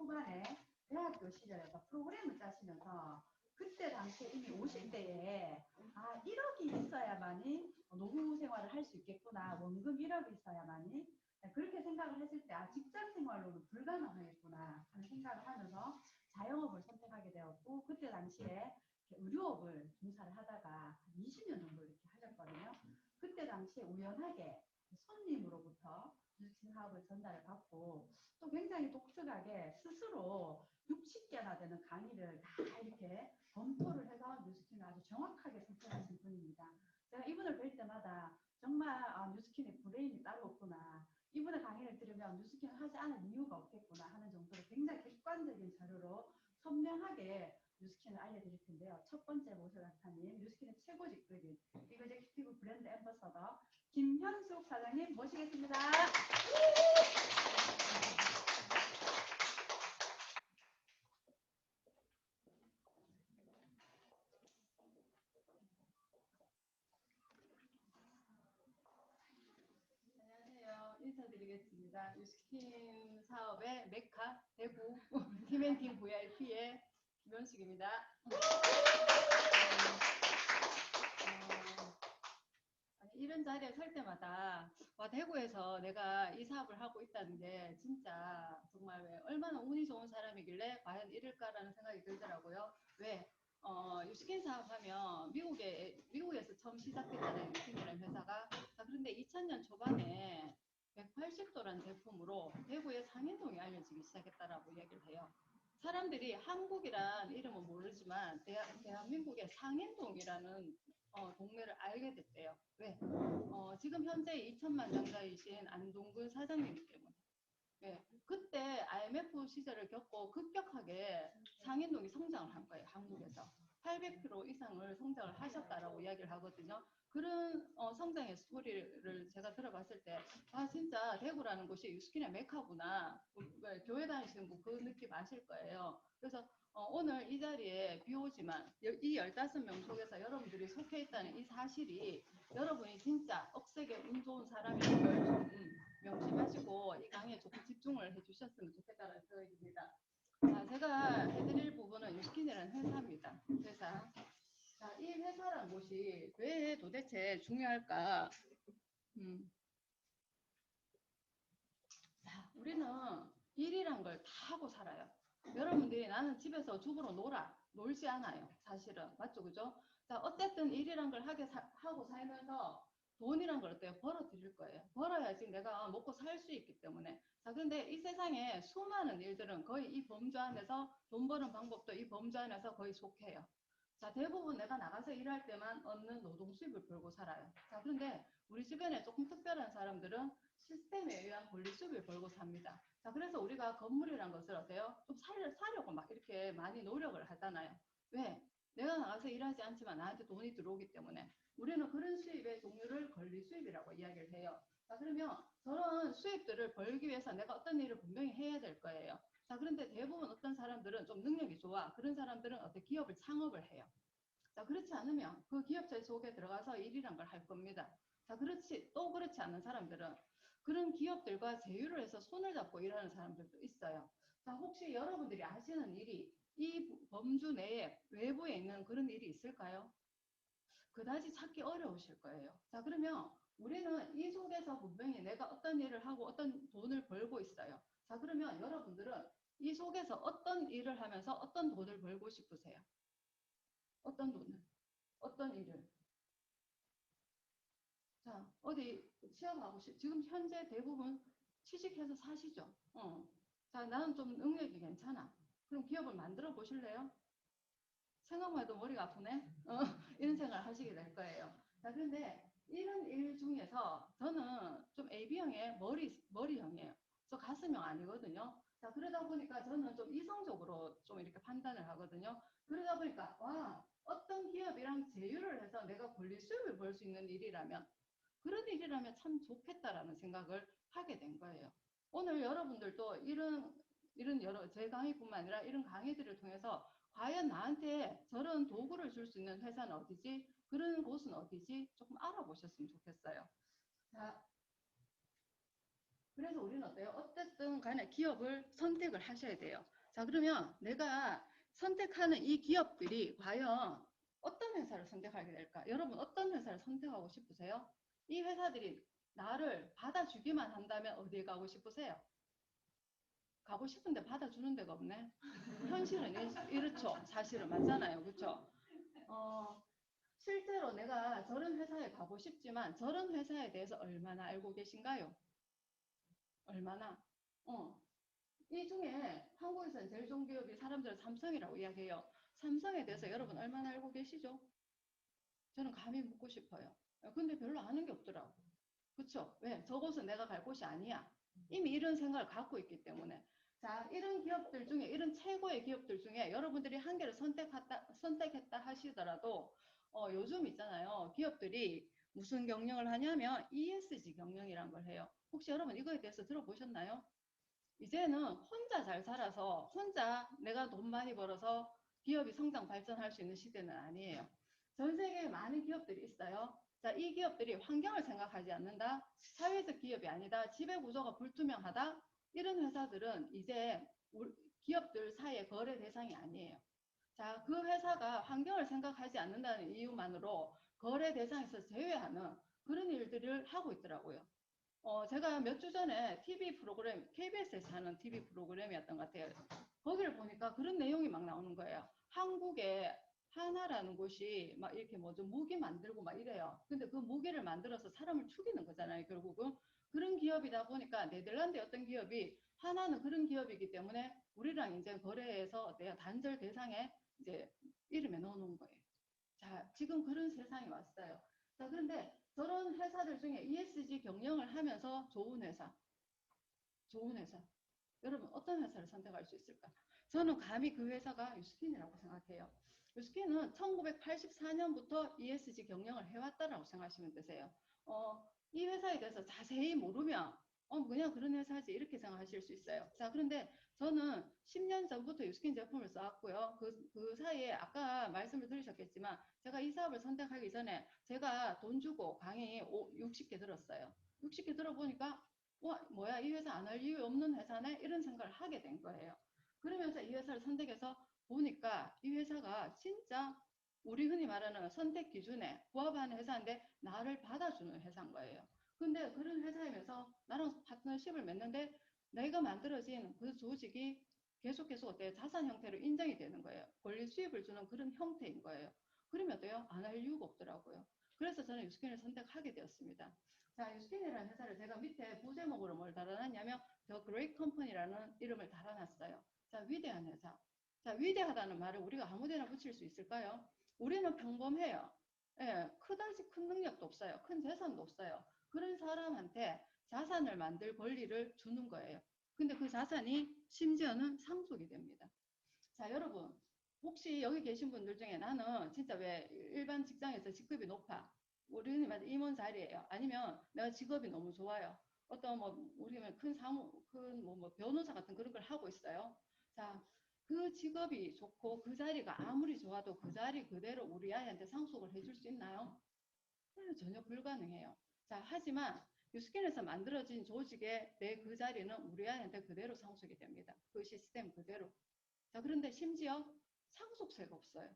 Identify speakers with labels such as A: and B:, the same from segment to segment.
A: 초반에 대학교 시절에서 프로그램을 짜시면서 그때 당시에 이미 50대에 1억이 있어야만이 노후 생활을 할 수 있겠구나. 원금 1억이 있어야만이. 그렇게 생각을 했을 때 직장 생활로는 불가능하겠구나 하는 생각을 하면서 자영업을 선택하게 되었고, 그때 당시에 의류업을 종사를 하다가 20년 정도 이렇게 하셨거든요. 그때 당시에 우연하게 손님으로부터 뉴스킨 사업을 전달을 받고 또 굉장히 독특하게 스스로 60개나 되는 강의를 다 이렇게 검토를 해서 뉴스킨을 아주 정확하게 선택하신 분입니다. 제가 이분을 뵐 때마다 정말 뉴스킨의 브레인이 따로 없구나. 이분의 강의를 들으면 뉴스킨을 하지 않을 이유가 없겠구나 하는 정도로 굉장히 객관적인 자료로 선명하게 뉴스킨을 알려드릴 텐데요. 첫 번째 모셔 강사님, 뉴스킨의 최고 직급인 이그제큐티브 브랜드 앰버서더 김현숙 사장님 모시겠습니다. 안녕하세요. 인사드리겠습니다. 뉴스킨 사업의 메카 대구 팀앤팀 VIP의 김현숙입니다. 이런 자리에 설 때마다 대구에서 내가 이 사업을 하고 있다는 게 진짜 정말 얼마나 운이 좋은 사람이길래 과연 이럴까라는 생각이 들더라고요. 왜? 뉴스킨 사업하면 미국에서 처음 시작됐잖아요. 뉴스킨이라는 회사가. 자, 그런데 2000년 초반에 180도라는 제품으로 대구의 상해동이 알려지기 시작했다라고 이야기를 해요. 사람들이 한국이란 이름은 모르지만 대한민국의 상해동이라는 동네를 알게 됐대요. 왜? 지금 현재 2천만 장사이신 안동근 사장님이기 때문에. 네, 그때 IMF 시절을 겪고 급격하게 상인동이 성장을 한 거예요. 한국에서 800% 이상을 성장을 하셨다라고 이야기를 하거든요. 그런 성장의 스토리를 제가 들어봤을 때 진짜 대구라는 곳이 뉴스킨의 메카구나. 교회 다니시는 분 그 느낌 아실 거예요. 그래서 오늘 이 자리에 비오지만 이 15명 속에서 여러분들이 속해 있다는 이 사실이 여러분이 진짜 억세게 운 좋은 사람인 걸 명심하시고 이 강의에 조금 집중을 해주셨으면 좋겠다는 생각이 듭니다. 제가 해드릴 부분은 뉴스킨이라는 회사입니다. 회사. 자, 이 회사라는 곳이 왜 도대체 중요할까? 자, 우리는 일이란 걸 다 하고 살아요. 여러분들이 나는 집에서 주부로 놀지 않아요. 사실은. 맞죠? 그죠? 자, 어쨌든 일이란 걸 하고 살면서 돈이란 걸 어때요? 벌어 드릴 거예요. 벌어야지 내가 먹고 살 수 있기 때문에. 자, 근데 이 세상에 수많은 일들은 거의 이 범주 안에서 돈 버는 방법도 이 범주 안에서 거의 속해요. 자, 대부분 내가 나가서 일할 때만 얻는 노동 수입을 벌고 살아요. 자, 그런데 우리 주변에 조금 특별한 사람들은 시스템에 의한 권리 수입을 벌고 삽니다. 자, 그래서 우리가 건물이란 것을 어때요? 좀 사려고 막 이렇게 많이 노력을 하잖아요. 왜? 내가 나가서 일하지 않지만 나한테 돈이 들어오기 때문에 우리는 그런 수입의 종류를 권리 수입이라고 이야기를 해요. 자, 그러면 저런 수입들을 벌기 위해서 내가 어떤 일을 분명히 해야 될 거예요. 자, 그런데 대부분 어떤 사람들은 좀 능력이 좋아. 그런 사람들은 어떤 기업을 창업을 해요. 자, 그렇지 않으면 그 기업체 속에 들어가서 일이란 걸 할 겁니다. 자, 그렇지 않은 사람들은 그런 기업들과 제휴를 해서 손을 잡고 일하는 사람들도 있어요. 자, 혹시 여러분들이 아시는 일이 이 범주 내에 외부에 있는 그런 일이 있을까요? 그다지 찾기 어려우실 거예요. 자, 그러면 우리는 이 속에서 분명히 내가 어떤 일을 하고 어떤 돈을 벌고 있어요. 자, 그러면 여러분들은 이 속에서 어떤 일을 하면서 어떤 돈을 벌고 싶으세요? 어떤 돈을? 어떤 일을? 자, 어디 취업하고 지금 현재 대부분 취직해서 사시죠? 자, 나는 좀 능력이 괜찮아. 그럼 기업을 만들어 보실래요? 생각만 해도 머리가 아프네? 이런 생각을 하시게 될 거예요. 자, 그런데 이런 일 중에서 저는 좀 AB형의 머리형이에요. 저 가슴형 아니거든요. 자, 그러다 보니까 저는 좀 이성적으로 좀 이렇게 판단을 하거든요. 그러다 보니까, 어떤 기업이랑 제휴를 해서 내가 권리 수입을 벌 수 있는 일이라면, 그런 일이라면 참 좋겠다라는 생각을 하게 된 거예요. 오늘 여러분들도 이런 제 강의뿐만 아니라 이런 강의들을 통해서 과연 나한테 저런 도구를 줄 수 있는 회사는 어디지? 그런 곳은 어디지? 조금 알아보셨으면 좋겠어요. 자, 그래서 우리는 어때요? 어쨌든 어떤 간에 기업을 선택을 하셔야 돼요. 자, 그러면 내가 선택하는 이 기업들이 과연 어떤 회사를 선택하게 될까? 여러분 어떤 회사를 선택하고 싶으세요? 이 회사들이 나를 받아주기만 한다면 어디에 가고 싶으세요? 가고 싶은데 받아주는 데가 없네. 현실은 이렇죠. 사실은 맞잖아요. 그렇죠? 실제로 내가 저런 회사에 가고 싶지만 저런 회사에 대해서 얼마나 알고 계신가요? 얼마나? 어, 이 중에 한국에서는 제일 좋은 기업이 사람들은 삼성이라고 이야기해요. 삼성에 대해서 여러분 얼마나 알고 계시죠? 저는 감히 묻고 싶어요. 근데 별로 아는 게 없더라고. 그쵸? 왜? 저곳은 내가 갈 곳이 아니야. 이미 이런 생각을 갖고 있기 때문에. 자, 이런 기업들 중에, 이런 최고의 기업들 중에 여러분들이 한 개를 선택했다 하시더라도, 요즘 있잖아요. 기업들이 무슨 경영을 하냐면 ESG 경영이란 걸 해요. 혹시 여러분 이거에 대해서 들어보셨나요? 이제는 혼자 잘 살아서 혼자 내가 돈 많이 벌어서 기업이 성장 발전할 수 있는 시대는 아니에요. 전 세계에 많은 기업들이 있어요. 자, 이 기업들이 환경을 생각하지 않는다. 사회적 기업이 아니다. 지배 구조가 불투명하다. 이런 회사들은 이제 기업들 사이의 거래 대상이 아니에요. 자, 그 회사가 환경을 생각하지 않는다는 이유만으로 거래 대상에서 제외하는 그런 일들을 하고 있더라고요. 제가 몇 주 전에 TV 프로그램, KBS에서 하는 TV 프로그램이었던 것 같아요. 거기를 보니까 그런 내용이 막 나오는 거예요. 한국에 하나라는 곳이 막 이렇게 뭐죠, 무기 만들고 막 이래요. 근데 그 무기를 만들어서 사람을 죽이는 거잖아요, 결국은. 그런 기업이다 보니까 네덜란드의 어떤 기업이 하나는 그런 기업이기 때문에 우리랑 이제 거래해서 내가 단절 대상에 이제 이름에 넣어놓은 거예요. 자, 지금 그런 세상이 왔어요. 자, 그런데 저런 회사들 중에 ESG 경영을 하면서 좋은 회사, 좋은 회사. 여러분 어떤 회사를 선택할 수 있을까? 저는 감히 그 회사가 유스킨이라고 생각해요. 유스킨은 1984년부터 ESG 경영을 해왔다라고 생각하시면 되세요. 이 회사에 대해서 자세히 모르면 그냥 그런 회사지 이렇게 생각하실 수 있어요. 자, 그런데 저는 10년 전부터 유스킨 제품을 써왔고요. 그 사이에 아까 말씀을 들으셨겠지만 제가 이 사업을 선택하기 전에 제가 돈 주고 강의 60개 들었어요. 60개 들어보니까 뭐야 이 회사 안 할 이유 없는 회사네 이런 생각을 하게 된 거예요. 그러면서 이 회사를 선택해서 보니까 이 회사가 진짜 우리 흔히 말하는 선택 기준에 부합하는 회사인데 나를 받아주는 회사인 거예요. 근데 그런 회사이면서 나랑 파트너십을 맺는데 내가 만들어진 그 조직이 계속 어때요? 자산 형태로 인정이 되는 거예요. 권리 수입을 주는 그런 형태인 거예요. 그러면 어때요? 안 할 이유가 없더라고요. 그래서 저는 유스킨을 선택하게 되었습니다. 자, 유스킨이라는 회사를 제가 밑에 부제목으로 뭘 달아놨냐면 The Great Company라는 이름을 달아놨어요. 자, 위대한 회사. 자, 위대하다는 말을 우리가 아무데나 붙일 수 있을까요? 우리는 평범해요. 예, 그다지 큰 능력도 없어요. 큰 재산도 없어요. 그런 사람한테 자산을 만들 권리를 주는 거예요. 근데 그 자산이 심지어는 상속이 됩니다. 자, 여러분, 혹시 여기 계신 분들 중에 나는 진짜 왜 일반 직장에서 직급이 높아? 우리는 임원 자리예요. 아니면 내가 직업이 너무 좋아요. 어떤 뭐 우리는 큰 사무, 큰 변호사 같은 그런 걸 하고 있어요. 자, 그 직업이 좋고 그 자리가 아무리 좋아도 그 자리 그대로 우리 아이한테 상속을 해줄 수 있나요? 전혀 불가능해요. 자, 하지만 유스킨에서 만들어진 조직의 내 그 자리는 우리 아이한테 그대로 상속이 됩니다. 그 시스템 그대로. 자, 그런데 심지어 상속세가 없어요.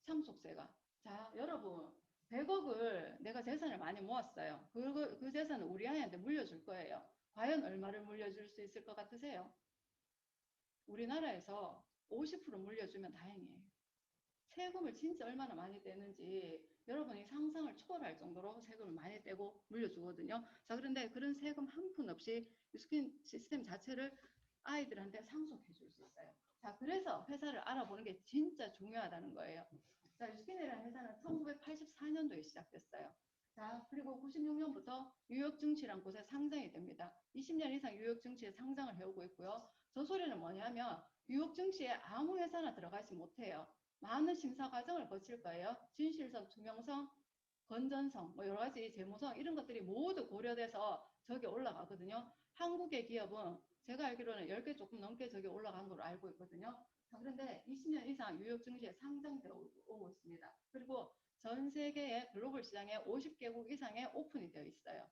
A: 상속세가. 자, 여러분, 100억을 내가 재산을 많이 모았어요. 그 재산을 우리 아이한테 물려줄 거예요. 과연 얼마를 물려줄 수 있을 것 같으세요? 우리나라에서 50% 물려주면 다행이에요. 세금을 진짜 얼마나 많이 떼는지 여러분이 상상을 초월할 정도로 세금을 많이 떼고 물려주거든요. 자, 그런데 그런 세금 한 푼 없이 유스킨 시스템 자체를 아이들한테 상속해 줄 수 있어요. 자, 그래서 회사를 알아보는 게 진짜 중요하다는 거예요. 자, 유스킨이라는 회사는 1984년도에 시작됐어요. 자, 그리고 96년부터 뉴욕 증시란 곳에 상장이 됩니다. 20년 이상 뉴욕 증시에 상장을 해오고 있고요. 저 소리는 뭐냐면 뉴욕 증시에 아무 회사나 들어가지 못해요. 많은 심사 과정을 거칠 거예요. 진실성, 투명성, 건전성, 뭐 여러 가지 재무성 이런 것들이 모두 고려돼서 저기 올라가거든요. 한국의 기업은 제가 알기로는 10개 조금 넘게 저기 올라간 걸로 알고 있거든요. 그런데 20년 이상 뉴욕 증시에 상장되어 오고 있습니다. 그리고 전 세계의 글로벌 시장에 50개국 이상에 오픈이 되어 있어요.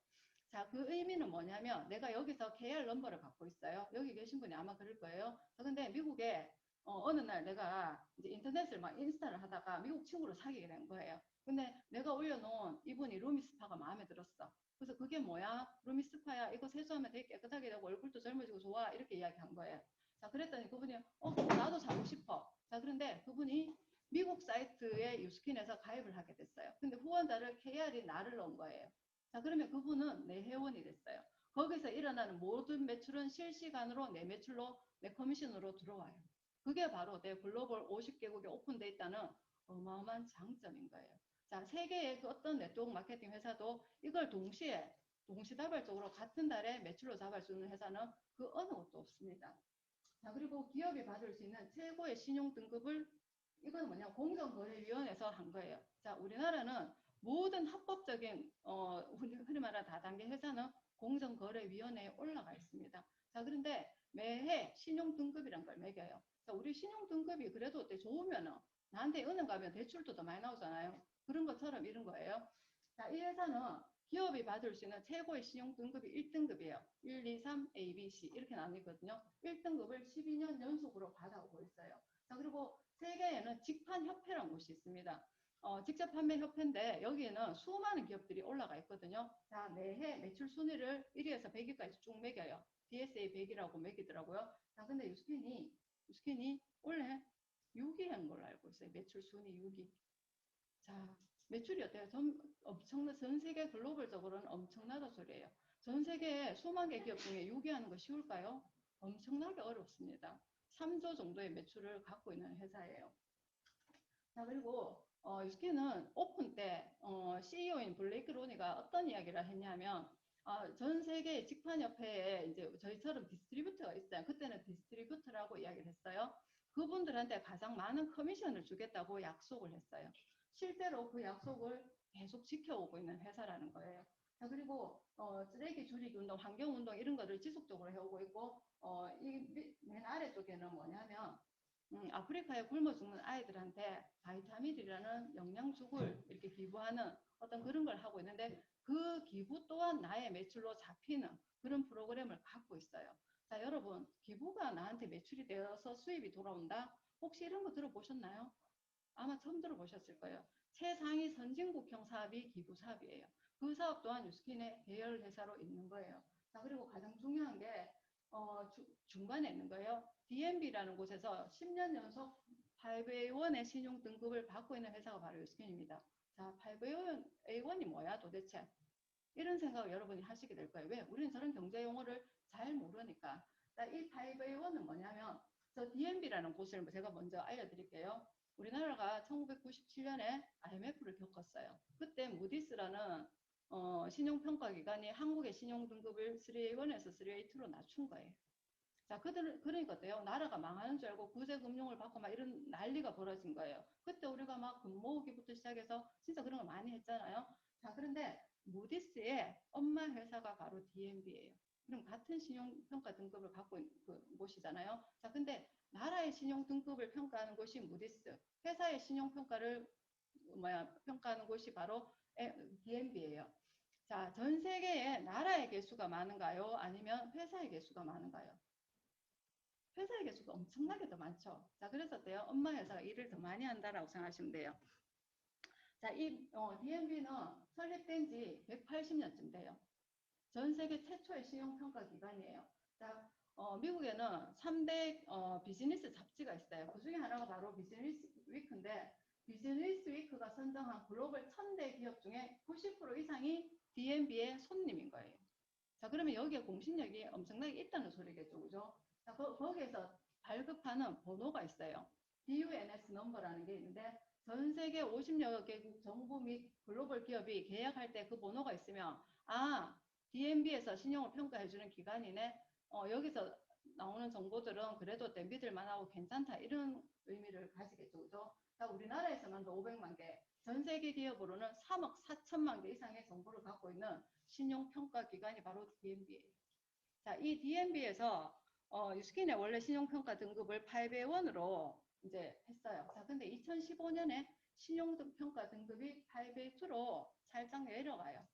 A: 자, 그 의미는 뭐냐면 내가 여기서 KR 넘버를 갖고 있어요. 여기 계신 분이 아마 그럴 거예요. 근데 미국에 어느 날 내가 이제 인터넷을 막 인스타를 하다가 미국 친구를 사귀게 된 거예요. 근데 내가 올려놓은 이분이 루미스파가 마음에 들었어. 그래서 그게 뭐야? 루미스파야. 이거 세수하면 되게 깨끗하게 되고 얼굴도 젊어지고 좋아. 이렇게 이야기한 거예요. 자, 그랬더니 그분이 나도 사고 싶어. 자, 그런데 그분이 미국 사이트에 유스킨에서 가입을 하게 됐어요. 근데 후원자를 KR이 나를 넣은 거예요. 자, 그러면 그분은 내 회원이 됐어요. 거기서 일어나는 모든 매출은 실시간으로 내 매출로 내 커미션으로 들어와요. 그게 바로 내 글로벌 50개국에 오픈되어 있다는 어마어마한 장점인 거예요. 자, 세계의 그 어떤 네트워크 마케팅 회사도 이걸 동시다발적으로 같은 달에 매출로 잡을 수 있는 회사는 그 어느 곳도 없습니다. 자, 그리고 기업이 받을 수 있는 최고의 신용 등급을 이건 뭐냐 공정거래위원회에서 한 거예요. 자, 우리나라는 모든 합법적인 흔히 말하는 다단계 회사는 공정거래위원회에 올라가 있습니다. 자, 그런데 매해 신용등급이란 걸 매겨요. 자, 우리 신용등급이 그래도 어때 좋으면은 나한테 은행 가면 대출도 더 많이 나오잖아요. 그런 것처럼 이런 거예요. 자, 이 회사는 기업이 받을 수 있는 최고의 신용등급이 1등급이에요. 1, 2, 3, A, B, C 이렇게 나뉘거든요. 1등급을 12년 연속으로 받아오고 있어요. 자, 그리고 세계에는 직판협회라는 곳이 있습니다. 직접 판매 협회인데 여기에는 수많은 기업들이 올라가 있거든요. 자, 매해 매출 순위를 1위에서 100위까지 쭉 매겨요. DSA 100이라고 매기더라고요. 자, 근데 유스킨이 원래 6위인 걸로 알고 있어요. 매출 순위 6위. 자, 매출이 어때요? 전 세계 글로벌적으로는 엄청나다 소리예요. 전 세계에 수만 개 기업 중에 6위 하는 거 쉬울까요? 엄청나게 어렵습니다. 3조 정도의 매출을 갖고 있는 회사예요. 자, 그리고 유스킨은 오픈 때 CEO인 블레이크 로니가 어떤 이야기를 했냐면 전 세계 직판협회에 이제 저희처럼 디스트리뷰터가 있어요. 그때는 디스트리뷰터라고 이야기를 했어요. 그분들한테 가장 많은 커미션을 주겠다고 약속을 했어요. 실제로 그 약속을 계속 지켜오고 있는 회사라는 거예요. 자, 그리고 쓰레기 줄이기 운동, 환경 운동 이런 거를 지속적으로 해오고 있고 이 맨 아래쪽에는 뭐냐면 아프리카에 굶어 죽는 아이들한테 바이타민이라는 영양죽을 이렇게 기부하는 어떤 그런 걸 하고 있는데 그 기부 또한 나의 매출로 잡히는 그런 프로그램을 갖고 있어요. 자, 여러분, 기부가 나한테 매출이 되어서 수입이 돌아온다? 혹시 이런 거 들어보셨나요? 아마 처음 들어보셨을 거예요. 최상위 선진국형 사업이 기부 사업이에요. 그 사업 또한 유스킨의 계열 회사로 있는 거예요. 자, 그리고 가장 중요한 게 중간에 있는 거예요. DNB라는 곳에서 10년 연속 5A1의 신용 등급을 받고 있는 회사가 바로 유스킨입니다. 자, 5A1이 뭐야 도대체? 이런 생각을 여러분이 하시게 될 거예요. 왜? 우리는 저런 경제 용어를 잘 모르니까. 자, 이 5A1은 뭐냐면 저 DNB라는 곳을 제가 먼저 알려드릴게요. 우리나라가 1997년에 IMF를 겪었어요. 그때 무디스라는 신용평가기관이 한국의 신용등급을 3A1에서 3A2로 낮춘 거예요. 자, 그러니까 어때요? 나라가 망하는 줄 알고 구제금융을 받고 막 이런 난리가 벌어진 거예요. 그때 우리가 막 돈 모으기부터 시작해서 진짜 그런 걸 많이 했잖아요. 자, 그런데 무디스의 엄마 회사가 바로 DNB예요. 그럼 같은 신용평가 등급을 갖고 있는 곳이잖아요. 자, 근데 나라의 신용등급을 평가하는 곳이 무디스, 회사의 신용평가를 평가하는 곳이 바로 DNB예요. 자, 전 세계에 나라의 개수가 많은가요? 아니면 회사의 개수가 많은가요? 회사의 개수가 엄청나게 더 많죠. 자, 그래서 어때요? 엄마 회사가 일을 더 많이 한다라고 생각하시면 돼요. 자, 이 DNB는 설립된 지 180년쯤 돼요. 전 세계 최초의 신용평가 기관이에요. 자, 미국에는 3대 비즈니스 잡지가 있어요. 그 중에 하나가 바로 비즈니스 위크인데 비즈니스 위크가 선정한 글로벌 1000대 기업 중에 90% 이상이 DNB의 손님인 거예요. 자, 그러면 여기에 공신력이 엄청나게 있다는 소리겠죠, 그죠? 자, 거기에서 발급하는 번호가 있어요. DUNS 넘버라는 게 있는데 전 세계 50여 개국 정부 및 글로벌 기업이 계약할 때 그 번호가 있으면 DNB에서 신용을 평가해주는 기관이네. 여기서 나오는 정보들은 그래도 믿을만 하고 괜찮다 이런 의미를 가지겠죠, 그죠? 자, 우리나라에서만 500만 개, 전 세계 기업으로는 3억 4천만 개 이상의 정보를 갖고 있는 신용평가 기관이 바로 DNB예요. 자, 이 DNB에서 유스킨의 원래 신용평가 등급을 5A1으로 이제 했어요. 자, 근데 2015년에 신용평가 등급이 5A2로 살짝 내려가요.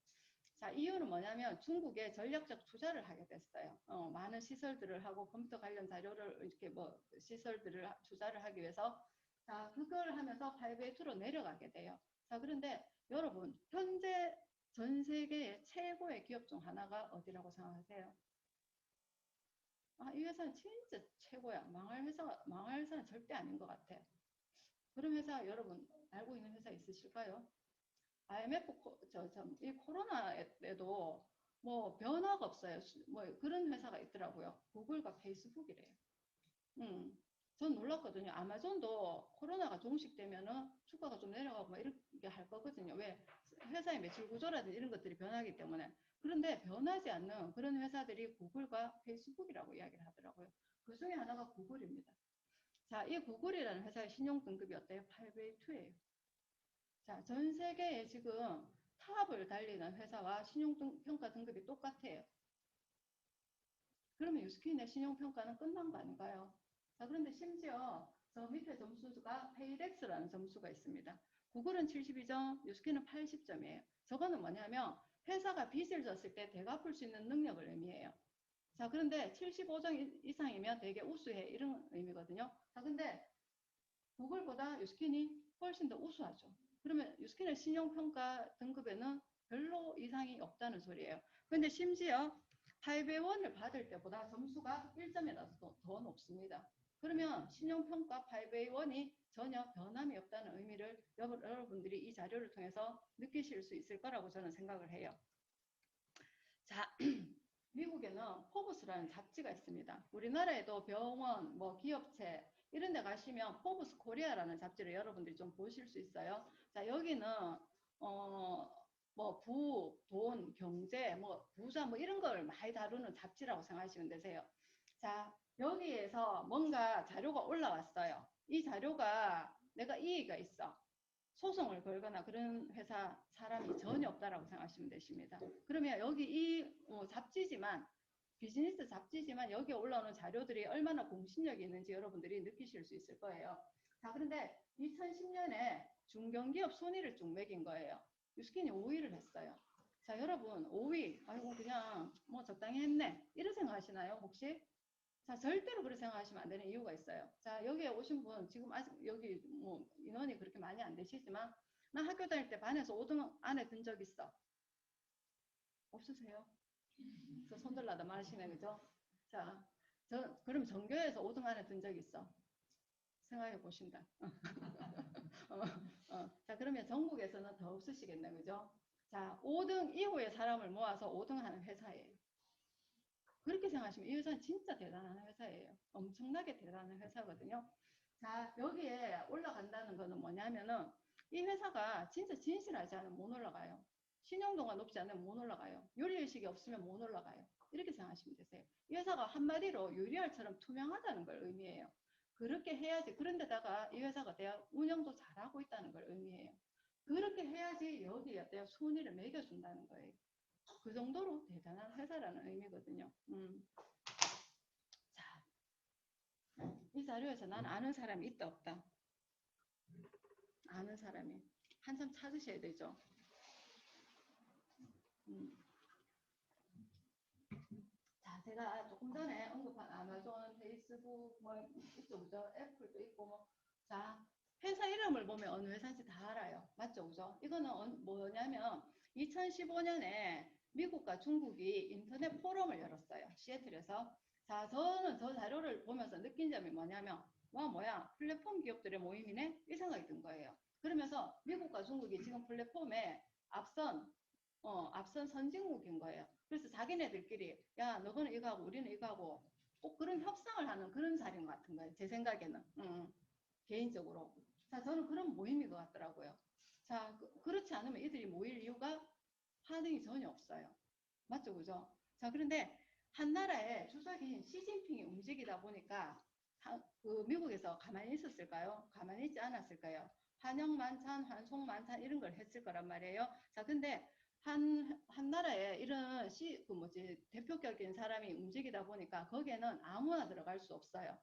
A: 자, 이유는 뭐냐면 중국에 전략적 투자를 하게 됐어요. 많은 시설들을 하고 컴퓨터 관련 자료를 이렇게 뭐 시설들을 투자를 하기 위해서 자, 그걸 하면서 5A2로 내려가게 돼요. 자, 그런데 여러분 현재 전 세계의 최고의 기업 중 하나가 어디라고 생각하세요? 아, 이 회사는 진짜 최고야. 망할 회사는 절대 아닌 것 같아. 그런 회사 여러분 알고 있는 회사 있으실까요? IMF 이 코로나에도 뭐 변화가 없어요. 뭐 그런 회사가 있더라고요. 구글과 페이스북이래요. 음, 전 놀랐거든요. 아마존도 코로나가 종식되면은 주가가 좀 내려가고 막 이렇게 할 거거든요. 왜? 회사의 매출 구조라든지 이런 것들이 변하기 때문에. 그런데 변하지 않는 그런 회사들이 구글과 페이스북이라고 이야기를 하더라고요. 그 중에 하나가 구글입니다. 자, 이 구글이라는 회사의 신용 등급이 어때요? 8A2예요. 자, 전 세계에 지금 탑을 달리는 회사와 신용평가 등급이 똑같아요. 그러면 유스킨의 신용평가는 끝난 거 아닌가요? 자, 그런데 심지어 저 밑에 점수가 페이렉스라는 점수가 있습니다. 구글은 72점, 유스킨은 80점이에요. 저거는 뭐냐면 회사가 빚을 졌을 때 되갚을 수 있는 능력을 의미해요. 자, 그런데 75점 이상이면 되게 우수해 이런 의미거든요. 자, 근데 구글보다 유스킨이 훨씬 더 우수하죠. 그러면 유스킨의 신용평가 등급에는 별로 이상이 없다는 소리예요. 근데 심지어 5A1을 받을 때보다 점수가 1점이라도 더 높습니다. 그러면 신용평가 5A1이 전혀 변함이 없다는 의미를 여러분들이 이 자료를 통해서 느끼실 수 있을 거라고 저는 생각을 해요. 자, 미국에는 포브스라는 잡지가 있습니다. 우리나라에도 병원, 뭐 기업체 이런 데 가시면 포브스 코리아라는 잡지를 여러분들이 좀 보실 수 있어요. 자, 여기는 뭐 돈, 경제, 뭐 부자 뭐 이런 걸 많이 다루는 잡지라고 생각하시면 되세요. 자, 여기에서 뭔가 자료가 올라왔어요. 이 자료가 내가 이의가 있어. 소송을 걸거나 그런 회사 사람이 전혀 없다라고 생각하시면 되십니다. 그러면 여기 이 잡지지만 비즈니스 잡지지만 여기에 올라오는 자료들이 얼마나 공신력이 있는지 여러분들이 느끼실 수 있을 거예요. 자, 그런데 2010년에 중견기업 순위를 쭉 매긴 거예요. 유스킨이 5위를 했어요. 자, 여러분 5위 아이고 그냥 뭐 적당히 했네 이런 생각하시나요 혹시? 자, 절대로 그렇게 생각하시면 안 되는 이유가 있어요. 자, 여기에 오신 분, 지금 아직 여기 뭐 인원이 그렇게 많이 안 되시지만, 나 학교 다닐 때 반에서 5등 안에 든 적 있어. 없으세요? 저 손들라다 말하시네, 그죠? 자, 그럼 전교에서 5등 안에 든 적 있어. 생각해 보신다. 자, 그러면 전국에서는 더 없으시겠네, 그죠? 자, 5등 이후의 사람을 모아서 5등 하는 회사예요. 그렇게 생각하시면 이 회사는 진짜 대단한 회사예요. 엄청나게 대단한 회사거든요. 자, 여기에 올라간다는 거는 뭐냐면은 이 회사가 진짜 진실하지 않으면 못 올라가요. 신용도가 높지 않으면 못 올라가요. 윤리의식이 없으면 못 올라가요. 이렇게 생각하시면 되세요. 이 회사가 한마디로 유리알처럼 투명하다는 걸 의미해요. 그렇게 해야지. 그런데다가 이 회사가 대학 운영도 잘하고 있다는 걸 의미해요. 그렇게 해야지 여기에 대한 순위를 매겨준다는 거예요. 그 정도로 대단한 회사라는 의미거든요. 자, 이 자료에서 난 아는 사람이 있다 없다. 아는 사람이 한참 찾으셔야 되죠. 자, 제가 조금 전에 언급한 아마존, 페이스북, 뭐 있죠, 그죠? 애플도 있고 뭐. 자, 회사 이름을 보면 어느 회사인지 다 알아요. 맞죠, 그죠? 이거는 뭐냐면 2015년에 미국과 중국이 인터넷 포럼을 열었어요. 시애틀에서. 자, 저는 저 자료를 보면서 느낀 점이 뭐냐면 와 뭐야 플랫폼 기업들의 모임이네? 이 생각이 든 거예요. 그러면서 미국과 중국이 지금 플랫폼에 앞선 선진국인 거예요. 그래서 자기네들끼리 야 너는 이거 하고 우리는 이거 하고 꼭 그런 협상을 하는 그런 자리인 것 같은 거예요. 제 생각에는 개인적으로. 자, 저는 그런 모임인 것 같더라고요. 자, 그렇지 않으면 이들이 모일 이유가 반응이 전혀 없어요. 맞죠, 그죠? 자, 그런데 한 나라의 주석인 시진핑이 움직이다 보니까 그 미국에서 가만히 있었을까요? 가만히 있지 않았을까요? 환영 만찬, 환송 만찬 이런 걸 했을 거란 말이에요. 자, 근데 한 나라에 이런 대표격인 사람이 움직이다 보니까 거기에는 아무나 들어갈 수 없어요.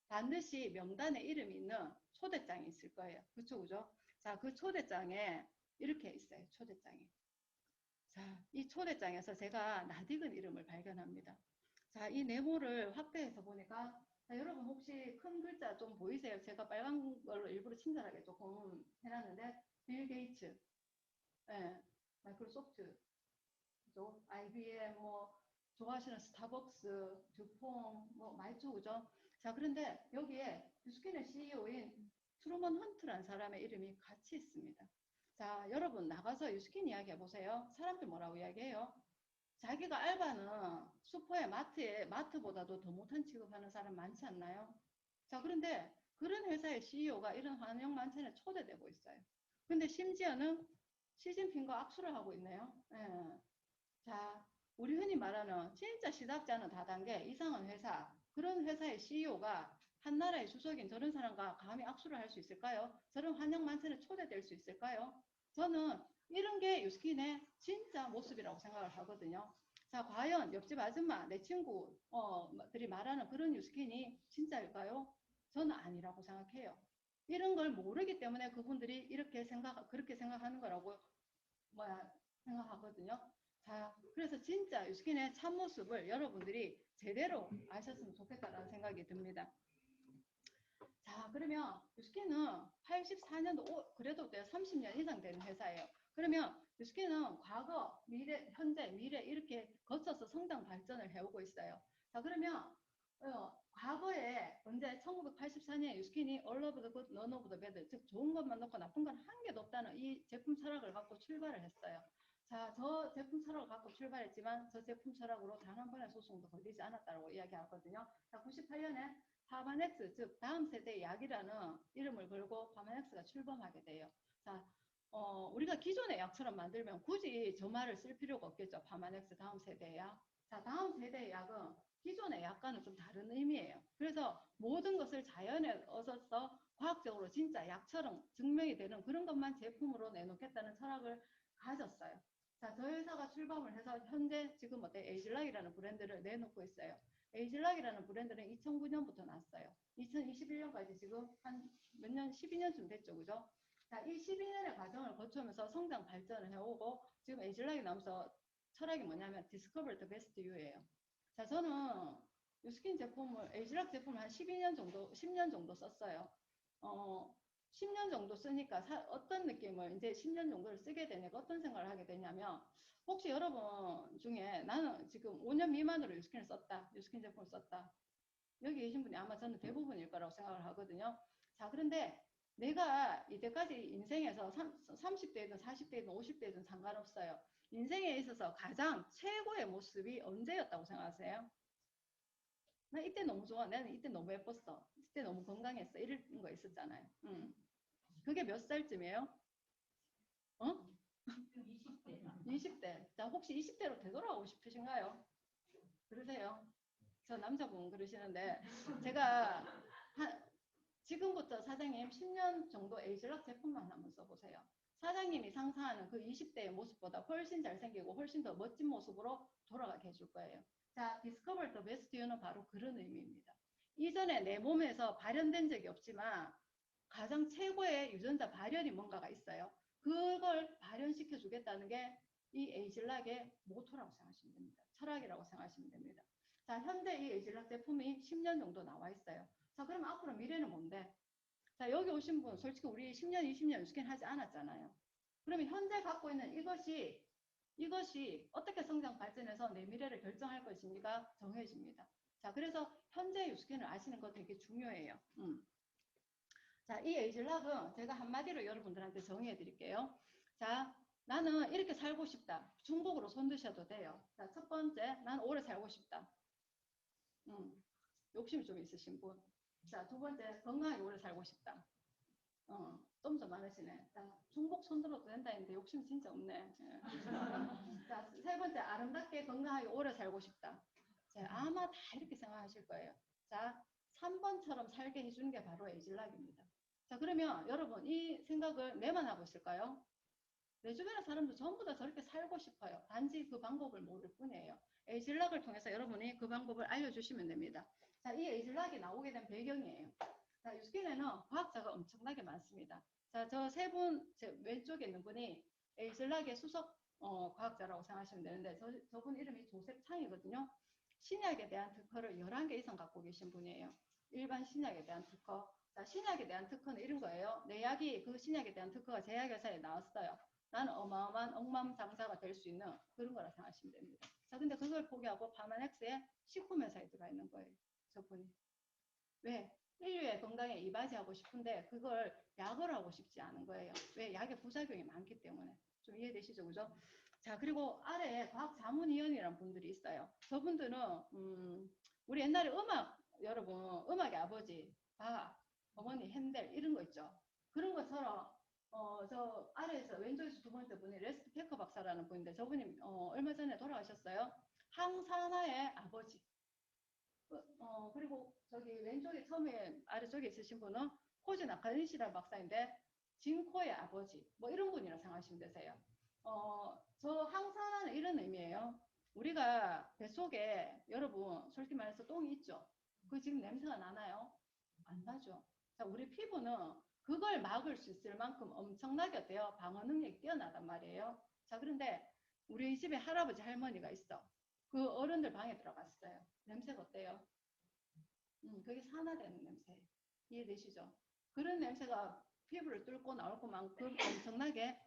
A: 반드시 명단에 이름이 있는 초대장이 있을 거예요. 그쵸, 그죠? 자, 그 초대장에 이렇게 있어요. 초대장에. 자, 이 초대장에서 제가 낯익은 이름을 발견합니다. 자, 이 네모를 확대해서 보니까 자, 여러분 혹시 큰 글자 좀 보이세요? 제가 빨간 걸로 일부러 친절하게 조금 해놨는데 빌 게이츠, 예, 마이크로소프트, 그죠? IBM, 뭐 좋아하시는 스타벅스, 듀퐁, 뭐 많죠, 그죠? 자, 그런데 여기에 뉴스킨의 CEO인 트루먼 헌트라는 사람의 이름이 같이 있습니다. 자, 여러분 나가서 유스킨 이야기 해보세요. 사람들 뭐라고 이야기해요? 자기가 알바는 슈퍼에 마트보다도 더 못한 취급하는 사람 많지 않나요? 자, 그런데 그런 회사의 CEO가 이런 환영 만찬에 초대되고 있어요. 근데 심지어는 시진핑과 악수를 하고 있네요. 예. 자, 우리 흔히 말하는 진짜 시답잖은 다단계 이상한 회사, 그런 회사의 CEO가 한 나라의 주석인 저런 사람과 감히 악수를 할 수 있을까요? 저런 환영 만찬에 초대될 수 있을까요? 저는 이런 게 유스킨의 진짜 모습이라고 생각을 하거든요. 자, 과연 옆집 아줌마, 내 친구들이 말하는 그런 유스킨이 진짜일까요? 저는 아니라고 생각해요. 이런 걸 모르기 때문에 그분들이 그렇게 생각하는 거라고 생각하거든요. 자, 그래서 진짜 유스킨의 참모습을 여러분들이 제대로 아셨으면 좋겠다라는 생각이 듭니다. 자, 그러면 유스킨은 84년도, 그래도 30년 이상 된 회사예요. 그러면 유스킨은 과거, 미래, 현재, 미래 이렇게 거쳐서 성장 발전을 해오고 있어요. 자, 그러면 과거에 언제 1984년에 유스킨이 All of the good, none of the bad, 즉 좋은 것만 놓고 나쁜 건 한 개도 없다는 이 제품 철학을 갖고 출발을 했어요. 자, 저 제품 철학을 갖고 출발했지만 저 제품 철학으로 단 한 번의 소송도 걸리지 않았다고 이야기하거든요. 자, 98년에 파마넥스, 즉 다음 세대 약이라는 이름을 걸고 파마넥스가 출범하게 돼요. 자, 우리가 기존의 약처럼 만들면 굳이 저 말을 쓸 필요가 없겠죠. 파마넥스 다음 세대 약. 자, 다음 세대의 약은 기존의 약과는 좀 다른 의미예요. 그래서 모든 것을 자연에 얻어서 과학적으로 진짜 약처럼 증명이 되는 그런 것만 제품으로 내놓겠다는 철학을 가졌어요. 자, 저희 회사가 출범을 해서 현재 지금 에이즐락이라는 브랜드를 내놓고 있어요. 에이즐락이라는 브랜드는 2009년부터 났어요. 2021년까지 지금 한 몇 년, 12년쯤 됐죠, 그죠? 자, 이 12년의 과정을 거쳐오면서 성장 발전을 해오고 지금 에이즐락이 나오면서 철학이 뭐냐면 Discover the best you예요. 자, 저는 유스킨 제품을, 에이즐락 제품을 한 12년 정도, 10년 정도 썼어요. 10년 정도 쓰니까 어떤 느낌을 이제 10년 정도를 쓰게 되니까 어떤 생각을 하게 되냐면 혹시 여러분 중에 나는 지금 5년 미만으로 유스킨을 썼다. 유스킨 제품을 썼다. 여기 계신 분이 아마 저는 대부분일 거라고 생각을 하거든요. 자, 그런데 내가 이때까지 인생에서 30대든 40대든 50대든 상관없어요. 인생에 있어서 가장 최고의 모습이 언제였다고 생각하세요? 나 이때 너무 좋아. 나는 이때 너무 예뻤어. 이때 너무 건강했어. 이런 거 있었잖아요. 그게 몇 살쯤이에요? 어? 20대. 자, 혹시 20대로 되돌아오고 싶으신가요? 그러세요? 저 남자분 그러시는데 제가 지금부터 사장님 10년 정도 에이즐락 제품만 한번 써보세요. 사장님이 상상하는 그 20대의 모습보다 훨씬 잘생기고 훨씬 더 멋진 모습으로 돌아가게 해줄 거예요. 자, Discover the Best You는 바로 그런 의미입니다. 이전에 내 몸에서 발현된 적이 없지만 가장 최고의 유전자 발현이 뭔가가 있어요. 그걸 발현시켜 주겠다는 게 이 에이즐락의 모토라고 생각하시면 됩니다. 철학이라고 생각하시면 됩니다. 자, 현재 이 에이즐락 제품이 10년 정도 나와 있어요. 자, 그럼 앞으로 미래는 뭔데? 자, 여기 오신 분 솔직히 우리 10년, 20년 유스킨 하지 않았잖아요. 그러면 현재 갖고 있는 이것이 어떻게 성장 발전해서 내 미래를 결정할 것인지가 정해집니다. 자, 그래서 현재 유스킨을 아시는 거 되게 중요해요. 자, 이 에이즐락은 제가 한마디로 여러분들한테 정의해 드릴게요. 자, 나는 이렇게 살고 싶다. 중복으로 손 드셔도 돼요. 자, 첫 번째, 난 오래 살고 싶다. 욕심이 좀 있으신 분. 자, 두 번째, 건강하게 오래 살고 싶다. 좀 더 많으시네. 자, 중복 손 들어도 된다 했는데 욕심 진짜 없네. 예. 자, 세 번째, 아름답게 건강하게 오래 살고 싶다. 자, 아마 다 이렇게 생각하실 거예요. 자, 3번처럼 살게 해주는 게 바로 에이즐락입니다. 자, 그러면 여러분 이 생각을 내만 하고 있을까요? 내 주변의 사람도 전부 다 저렇게 살고 싶어요. 단지 그 방법을 모를 뿐이에요. 에이즐락을 통해서 여러분이 그 방법을 알려주시면 됩니다. 자, 이 에이즐락이 나오게 된 배경이에요. 자, 유스킨에는 과학자가 엄청나게 많습니다. 자, 저 세 분, 제 왼쪽에 있는 분이 에이즐락의 수석 과학자라고 생각하시면 되는데 저분 이름이 조셉 창이거든요. 신약에 대한 특허를 11개 이상 갖고 계신 분이에요. 일반 신약에 대한 특허. 자, 신약에 대한 특허는 이런 거예요. 내 약이 그 신약에 대한 특허가 제약회사에 나왔어요. 나는 어마어마한 억만장자가 될 수 있는 그런 거라 생각하시면 됩니다. 자, 근데 그걸 포기하고 파마넥스에 식품회사에 들어가 있는 거예요. 저분이. 왜? 인류의 건강에 이바지하고 싶은데 그걸 약을 하고 싶지 않은 거예요. 왜? 약의 부작용이 많기 때문에. 좀 이해되시죠? 그죠? 자, 그리고 아래에 과학자문위원이라는 분들이 있어요. 저분들은 우리 옛날에 여러분 음악의 아버지 바하, 어머니 핸델 이런 거 있죠. 그런 것처럼 저 아래에서 왼쪽에서 두 번째 분이 레스트 페커 박사라는 분인데 저분이 얼마 전에 돌아가셨어요. 항산화의 아버지. 그리고 저기 왼쪽에 처음에 아래쪽에 있으신 분은 호진 아카니시라 박사인데 진코의 아버지 뭐 이런 분이라 생각하시면 되세요. 저 항산화는 이런 의미예요. 우리가 뱃속에 여러분 솔직히 말해서 똥이 있죠. 그 지금 냄새가 나나요? 안 나죠. 자, 우리 피부는 그걸 막을 수 있을 만큼 엄청나게 어때요? 방어 능력이 뛰어나단 말이에요. 자, 그런데 우리 집에 할아버지 할머니가 있어. 그 어른들 방에 들어갔어요. 냄새가 어때요? 그게 산화되는 냄새. 이해되시죠? 그런 냄새가 피부를 뚫고 나올 것만큼 엄청나게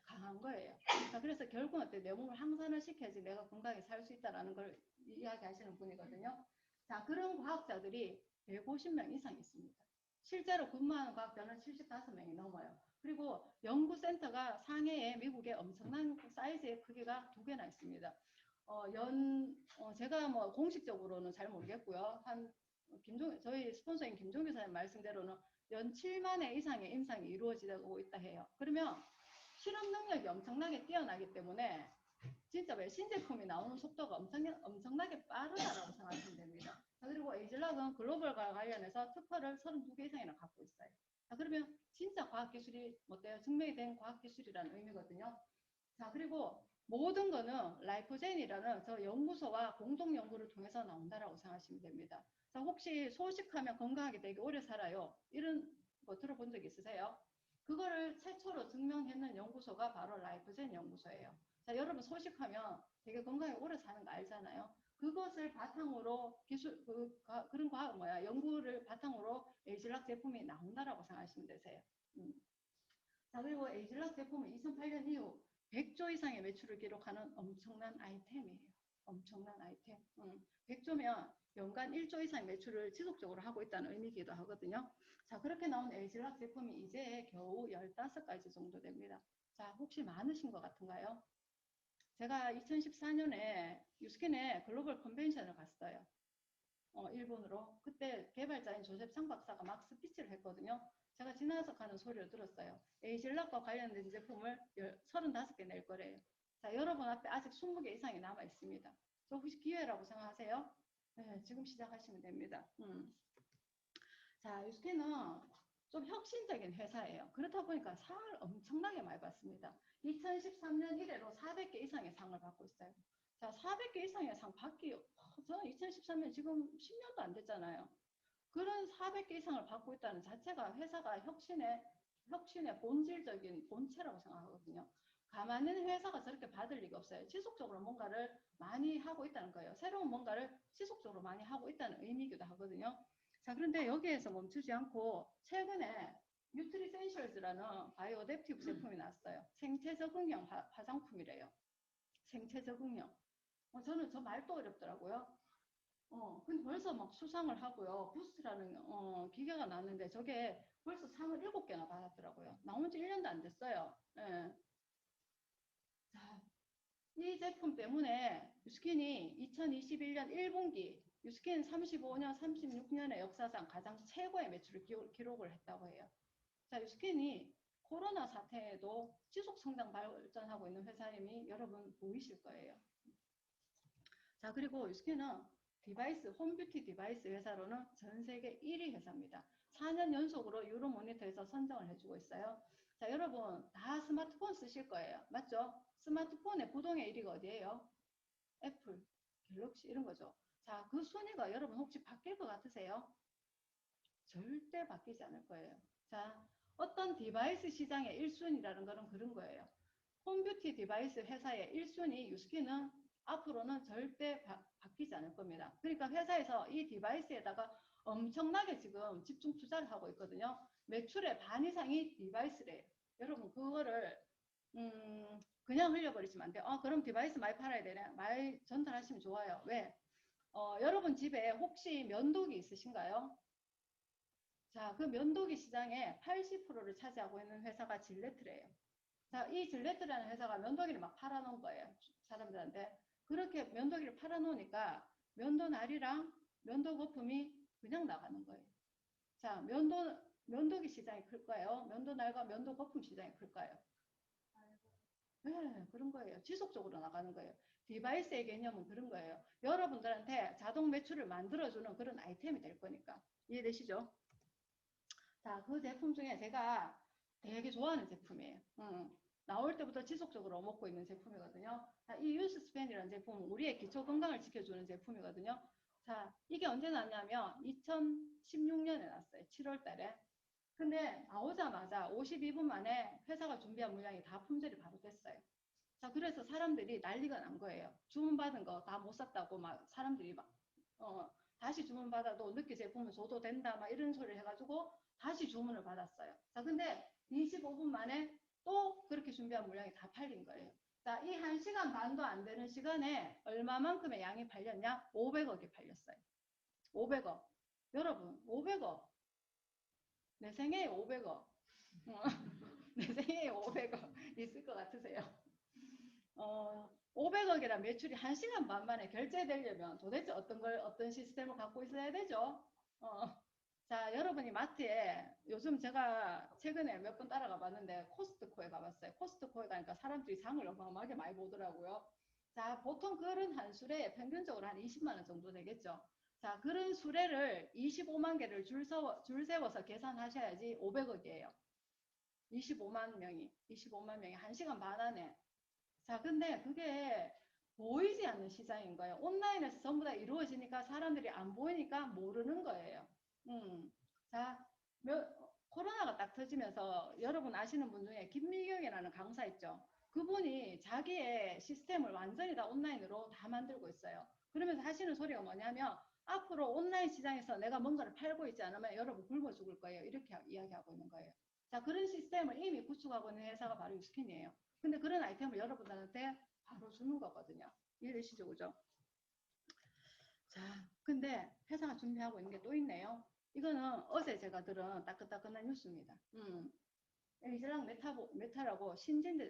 A: 강한 거예요. 자, 그래서 결국은 어때? 내 몸을 항산화 시켜야지 내가 건강하게 살 수 있다는 걸 이야기하시는 분이거든요. 자, 그런 과학자들이 150명 이상 있습니다. 실제로 근무하는 과학자는 75명이 넘어요. 그리고 연구센터가 상해에 미국에 엄청난 사이즈의 크기가 2개나 있습니다. 제가 뭐 공식적으로는 잘 모르겠고요. 저희 스폰서인 김종규 사님 말씀대로는 연 7만 회 이상의 임상이 이루어지고 있다 해요. 그러면 실험 능력이 엄청나게 뛰어나기 때문에 진짜 왜 신제품이 나오는 속도가 엄청나게 빠르다라고 생각하시면 됩니다. 자, 그리고 에이즐락은 글로벌과 관련해서 특허를 32개 이상이나 갖고 있어요. 자, 그러면 진짜 과학기술이 어때요? 증명이 된 과학기술이라는 의미거든요. 자, 그리고 모든 거는 라이포젠이라는 저 연구소와 공동 연구를 통해서 나온다라고 생각하시면 됩니다. 자, 혹시 소식하면 건강하게 되게 오래 살아요. 이런 거 들어본 적 있으세요? 그거를 최초로 증명했는 연구소가 바로 라이포젠 연구소예요. 자, 여러분 소식하면 되게 건강하게 오래 사는 거 알잖아요. 그것을 바탕으로 그런 과학 연구를 바탕으로 에이즐락 제품이 나온다라고 생각하시면 되세요. 자, 그리고 에이즐락 제품은 2008년 이후 100조 이상의 매출을 기록하는 엄청난 아이템이에요. 엄청난 아이템. 100조면 연간 1조 이상의 매출을 지속적으로 하고 있다는 의미이기도 하거든요. 자, 그렇게 나온 에이즐락 제품이 이제 겨우 15가지 정도 됩니다. 자, 혹시 많으신 것 같은가요? 제가 2014년에 유스킨의 글로벌 컨벤션을 갔어요. 일본으로. 그때 개발자인 조셉 상 박사가 막 스피치를 했거든요. 제가 지나서 가는 소리를 들었어요. 에이즐락과 관련된 제품을 35개 낼 거래요. 자, 여러분 앞에 아직 20개 이상이 남아 있습니다. 저 혹시 기회라고 생각하세요? 네, 지금 시작하시면 됩니다. 자, 유스킨은 좀 혁신적인 회사예요. 그렇다 보니까 상을 엄청나게 많이 받습니다. 2013년 이래로 400개 이상의 상을 받고 있어요. 자, 400개 이상의 상 받기, 저는 2013년 지금 10년도 안 됐잖아요. 그런 400개 이상을 받고 있다는 자체가 회사가 혁신의 본질적인 본체라고 생각하거든요. 가만히 있는 회사가 저렇게 받을 리가 없어요. 지속적으로 뭔가를 많이 하고 있다는 거예요. 새로운 뭔가를 지속적으로 많이 하고 있다는 의미이기도 하거든요. 자, 그런데 여기에서 멈추지 않고 최근에 뉴트리센셜즈라는 바이오어댑티브 제품이 나왔어요. 생체 적응형 화장품이래요. 생체 적응형. 저는 저 말도 어렵더라고요. 근데 벌써 막 수상을 하고요. 부스트라는 기계가 나왔는데 저게 벌써 상을 7개나 받았더라고요. 나온 지 1년도 안 됐어요. 예. 자, 이 제품 때문에 유스킨이 2021년 1분기 유스킨 35년, 36년의 역사상 가장 최고의 매출을 기록을 했다고 해요. 자, 유스킨이 코로나 사태에도 지속 성장 발전하고 있는 회사임이 여러분 보이실 거예요. 자, 그리고 유스킨은 홈뷰티 디바이스 회사로는 전 세계 1위 회사입니다. 4년 연속으로 유로모니터에서 선정을 해주고 있어요. 자, 여러분 다 스마트폰 쓰실 거예요. 맞죠? 스마트폰의 부동의 1위가 어디예요? 애플, 갤럭시 이런 거죠. 자, 그 순위가 여러분 혹시 바뀔 것 같으세요? 절대 바뀌지 않을 거예요. 자, 어떤 디바이스 시장의 1순위라는 거는 그런 거예요. 홈뷰티 디바이스 회사의 1순위 유스킨은 앞으로는 절대 바뀌지 않을 겁니다. 그러니까 회사에서 이 디바이스에다가 엄청나게 지금 집중 투자를 하고 있거든요. 매출의 반 이상이 디바이스래요. 여러분 그거를 그냥 흘려버리시면 안 돼요. 그럼 디바이스 많이 팔아야 되네. 많이 전달하시면 좋아요. 왜? 여러분 집에 혹시 면도기 있으신가요? 자, 그 면도기 시장의 80%를 차지하고 있는 회사가 질레트래요. 자, 이 질레트라는 회사가 면도기를 막 팔아놓은 거예요. 사람들한테. 그렇게 면도기를 팔아놓으니까 면도날이랑 면도 거품이 그냥 나가는 거예요. 자, 면도기 시장이 클까요? 면도날과 면도 거품 시장이 클까요? 네, 그런 거예요. 지속적으로 나가는 거예요. 디바이스의 개념은 그런 거예요. 여러분들한테 자동 매출을 만들어주는 그런 아이템이 될 거니까. 이해되시죠? 자, 그 제품 중에 제가 되게 좋아하는 제품이에요. 나올 때부터 지속적으로 먹고 있는 제품이거든요. 자, 이 유스스펜이라는 제품은 우리의 기초 건강을 지켜주는 제품이거든요. 자, 이게 언제 났냐면 2016년에 났어요. 7월 달에. 근데 나오자마자 52분 만에 회사가 준비한 물량이 다 품절이 바로 됐어요. 자, 그래서 사람들이 난리가 난 거예요. 주문받은 거 다 못 샀다고 막 사람들이 막, 다시 주문받아도 늦게 제품을 줘도 된다 막 이런 소리를 해가지고 다시 주문을 받았어요. 자, 근데 25분 만에 또 그렇게 준비한 물량이 다 팔린 거예요. 자, 이 1시간 반도 안 되는 시간에 얼마만큼의 양이 팔렸냐? 500억이 팔렸어요. 500억. 여러분, 500억. 내 생애에 500억. 내 생애에 500억 있을 것 같으세요? 500억이란 매출이 1시간 반 만에 결제되려면 도대체 어떤 시스템을 갖고 있어야 되죠? 자, 여러분이 마트에 요즘 제가 최근에 몇 번 따라가 봤는데 코스트코에 가봤어요. 코스트코에 가니까 사람들이 장을 어마어마하게 많이 보더라고요. 자, 보통 그런 한 수레에 평균적으로 한 20만 원 정도 되겠죠. 자, 그런 수레를 25만 개를 줄 세워서 계산하셔야지 500억이에요. 25만 명이 1시간 반 안에. 자, 근데 그게 보이지 않는 시장인 거예요. 온라인에서 전부 다 이루어지니까 사람들이 안 보이니까 모르는 거예요. 자, 코로나가 딱 터지면서 여러분 아시는 분 중에 김미경이라는 강사 있죠. 그분이 자기의 시스템을 완전히 다 온라인으로 다 만들고 있어요. 그러면서 하시는 소리가 뭐냐면 앞으로 온라인 시장에서 내가 뭔가를 팔고 있지 않으면 여러분 굶어 죽을 거예요. 이렇게 이야기하고 있는 거예요. 자, 그런 시스템을 이미 구축하고 있는 회사가 바로 유스킨이에요. 근데 그런 아이템을 여러분들한테 바로 주는 거거든요. 이해되시죠? 그죠? 자, 근데 회사가 준비하고 있는 게 또 있네요. 이거는 어제 제가 들은 따끈따끈한 뉴스입니다. 에이즐랑 메타라고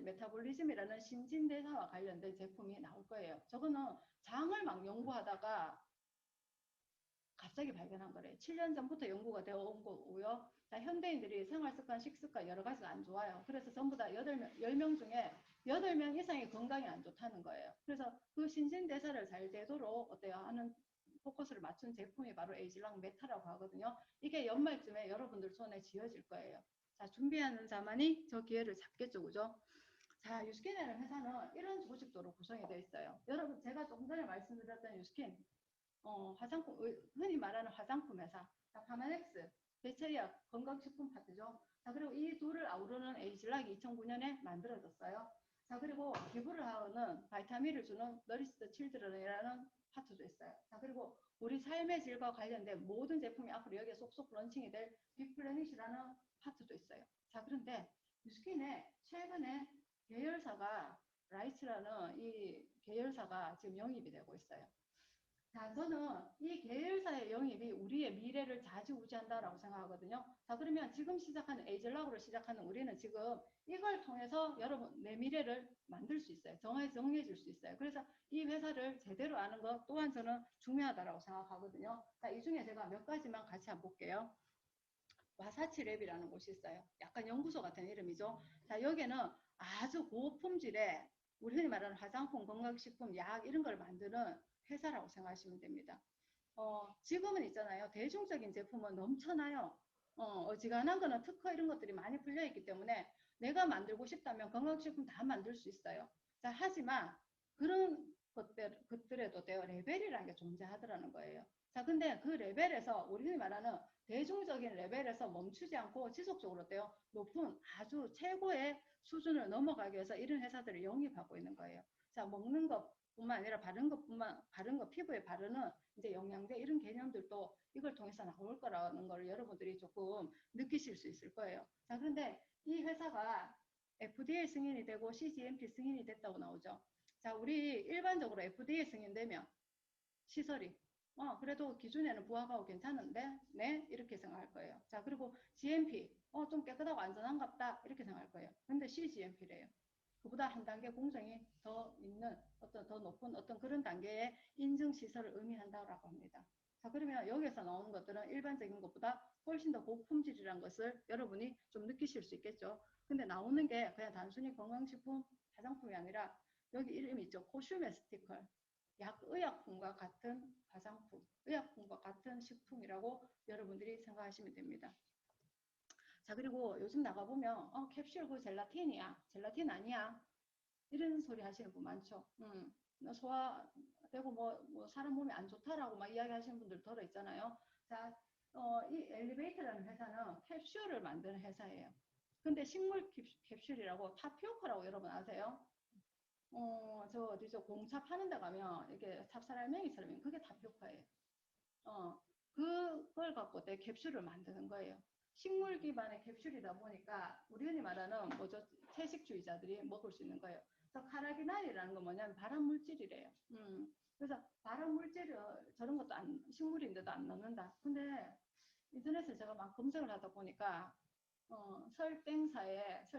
A: 메타볼리즘이라는 신진대사와 관련된 제품이 나올 거예요. 저거는 장을 막 연구하다가 갑자기 발견한 거래요. 7년 전부터 연구가 되어 온 거고요. 자, 현대인들이 생활습관, 식습관 여러 가지가 안 좋아요. 그래서 전부 다 10명 중에 8명 이상이 건강이 안 좋다는 거예요. 그래서 그 신진대사를 잘 되도록 어때요? 하는 포커스를 맞춘 제품이 바로 에이즐랑 메타라고 하거든요. 이게 연말쯤에 여러분들 손에 쥐어질 거예요. 자, 준비하는 자만이 저 기회를 잡겠죠, 그죠? 자, 유스킨이라는 회사는 이런 조직도로 구성이 되어 있어요. 여러분, 제가 조금 전에 말씀드렸던 유스킨, 화장품, 흔히 말하는 화장품 회사, 파마넥스, 대체약, 건강식품 파트죠. 자, 그리고 이 둘을 아우르는 에이즐락이 2009년에 만들어졌어요. 자, 그리고 기부를 하는 바이타민을 주는 너리스트 칠드런이라는 파트도 있어요. 자, 그리고 우리 삶의 질과 관련된 모든 제품이 앞으로 여기에 쏙쏙 런칭이 될 빅플래닛이라는 파트도 있어요. 자, 그런데 유스킨에 최근에 계열사가 라이츠라는 이 계열사가 지금 영입이 되고 있어요. 자, 저는 이 계열사의 영입이 우리의 미래를 좌지우지한다라고 생각하거든요. 자, 그러면 지금 시작하는 에이즐락으로 시작하는 우리는 지금 이걸 통해서 여러분 내 미래를 만들 수 있어요. 정해질 수 있어요. 그래서 이 회사를 제대로 아는 것 또한 저는 중요하다고 생각하거든요. 자, 이 중에 제가 몇 가지만 같이 한번 볼게요. 와사치랩이라는 곳이 있어요. 약간 연구소 같은 이름이죠. 자, 여기는 아주 고품질의 우리 흔히 말하는 화장품, 건강식품, 약 이런 걸 만드는 회사라고 생각하시면 됩니다. 지금은 있잖아요. 대중적인 제품은 넘쳐나요. 어지간한 거는 특허 이런 것들이 많이 풀려있기 때문에 내가 만들고 싶다면 건강식품 다 만들 수 있어요. 자, 하지만 그런 것들에도 레벨이라는 게 존재하더라는 거예요. 자, 근데 그 레벨에서 우리가 말하는 대중적인 레벨에서 멈추지 않고 지속적으로 어때요? 높은 아주 최고의 수준을 넘어가기 위해서 이런 회사들을 영입하고 있는 거예요. 자, 먹는 것뿐만 아니라 바른 것, 피부에 바르는 이제 영양제 이런 개념들도 이걸 통해서 나올 거라는 걸 여러분들이 조금 느끼실 수 있을 거예요. 자, 그런데 이 회사가 FDA 승인이 되고 CGMP 승인이 됐다고 나오죠. 자, 우리 일반적으로 FDA 승인되면 시설이 그래도 기준에는 부합하고 괜찮은데 네 이렇게 생각할 거예요. 자, 그리고 GMP 좀 깨끗하고 안전한갑다 이렇게 생각할 거예요. 근데 CGMP래요. 그보다 한 단계 공정이 더 있는 어떤 더 높은 어떤 그런 단계의 인증 시설을 의미한다고 합니다. 자, 그러면 여기에서 나오는 것들은 일반적인 것보다 훨씬 더 고품질이라는 것을 여러분이 좀 느끼실 수 있겠죠. 근데 나오는 게 그냥 단순히 건강식품 화장품이 아니라 여기 이름이 있죠. 코슈메스티컬. 의약품과 같은 화장품, 의약품과 같은 식품이라고 여러분들이 생각하시면 됩니다. 자, 그리고 요즘 나가보면 캡슐 그 젤라틴이야. 젤라틴 아니야. 이런 소리 하시는 분 많죠. 소화되고 뭐 사람 몸에 안 좋다라고 막 이야기하시는 분들 들어 있잖아요. 자, 이 엘리베이터라는 회사는 캡슐을 만드는 회사예요. 근데 식물 캡슐이라고 타피오카라고 여러분 아세요? 저 어디죠? 공차 파는 데 가면 이렇게 찹쌀알맹이처럼 그게 타피오카예요. 그걸 갖고 내 캡슐을 만드는 거예요. 식물 기반의 캡슐이다 보니까 우리 흔히 말하는 뭐죠? 채식주의자들이 먹을 수 있는 거예요. 그래서 카라기날이라는 건 뭐냐면 발암 물질이래요. 그래서 발암 물질을 저런 것도 식물인데도 안 넣는다. 근데 인터넷에 제가 막 검색을 하다 보니까 설땡땡사에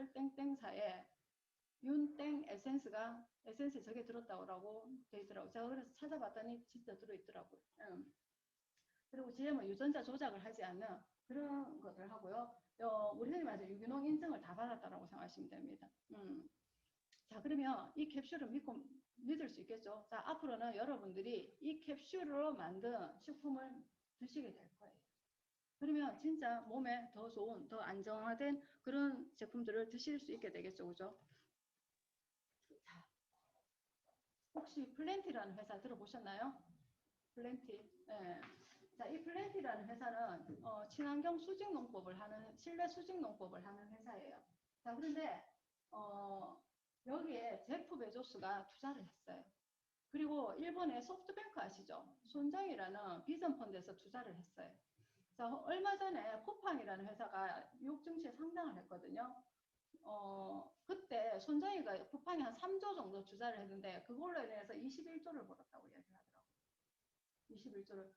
A: 윤땡 에센스 저게 들었다고 돼 있더라고요. 제가 그래서 찾아봤더니 진짜 들어있더라고요. 그리고 GM은 유전자 조작을 하지 않는 그런 것들 하고요. 우리 흔히 말해서 유기농 인증을 다 받았다라고 생각하시면 됩니다. 자, 그러면 이 캡슐을 믿을 수 있겠죠? 자, 앞으로는 여러분들이 이 캡슐로 만든 식품을 드시게 될 거예요. 그러면 진짜 몸에 더 좋은, 더 안정화된 그런 제품들을 드실 수 있게 되겠죠, 그죠? 혹시 플랜티라는 회사 들어보셨나요? 플랜티. 네. 자, 이 플랜티라는 회사는 친환경 수직 농법을 하는 실내 수직 농법을 하는 회사예요. 자, 그런데 여기에 제프 베조스가 투자를 했어요. 그리고 일본의 소프트뱅크 아시죠? 손정이라는 비전 펀드에서 투자를 했어요. 자, 얼마 전에 쿠팡이라는 회사가 뉴욕 증시에 상장을 했거든요. 그때 손정희가 쿠팡이 한 3조 정도 투자를 했는데 그걸로 인해서 21조를 벌었다고 이야기하더라고요. 21조를.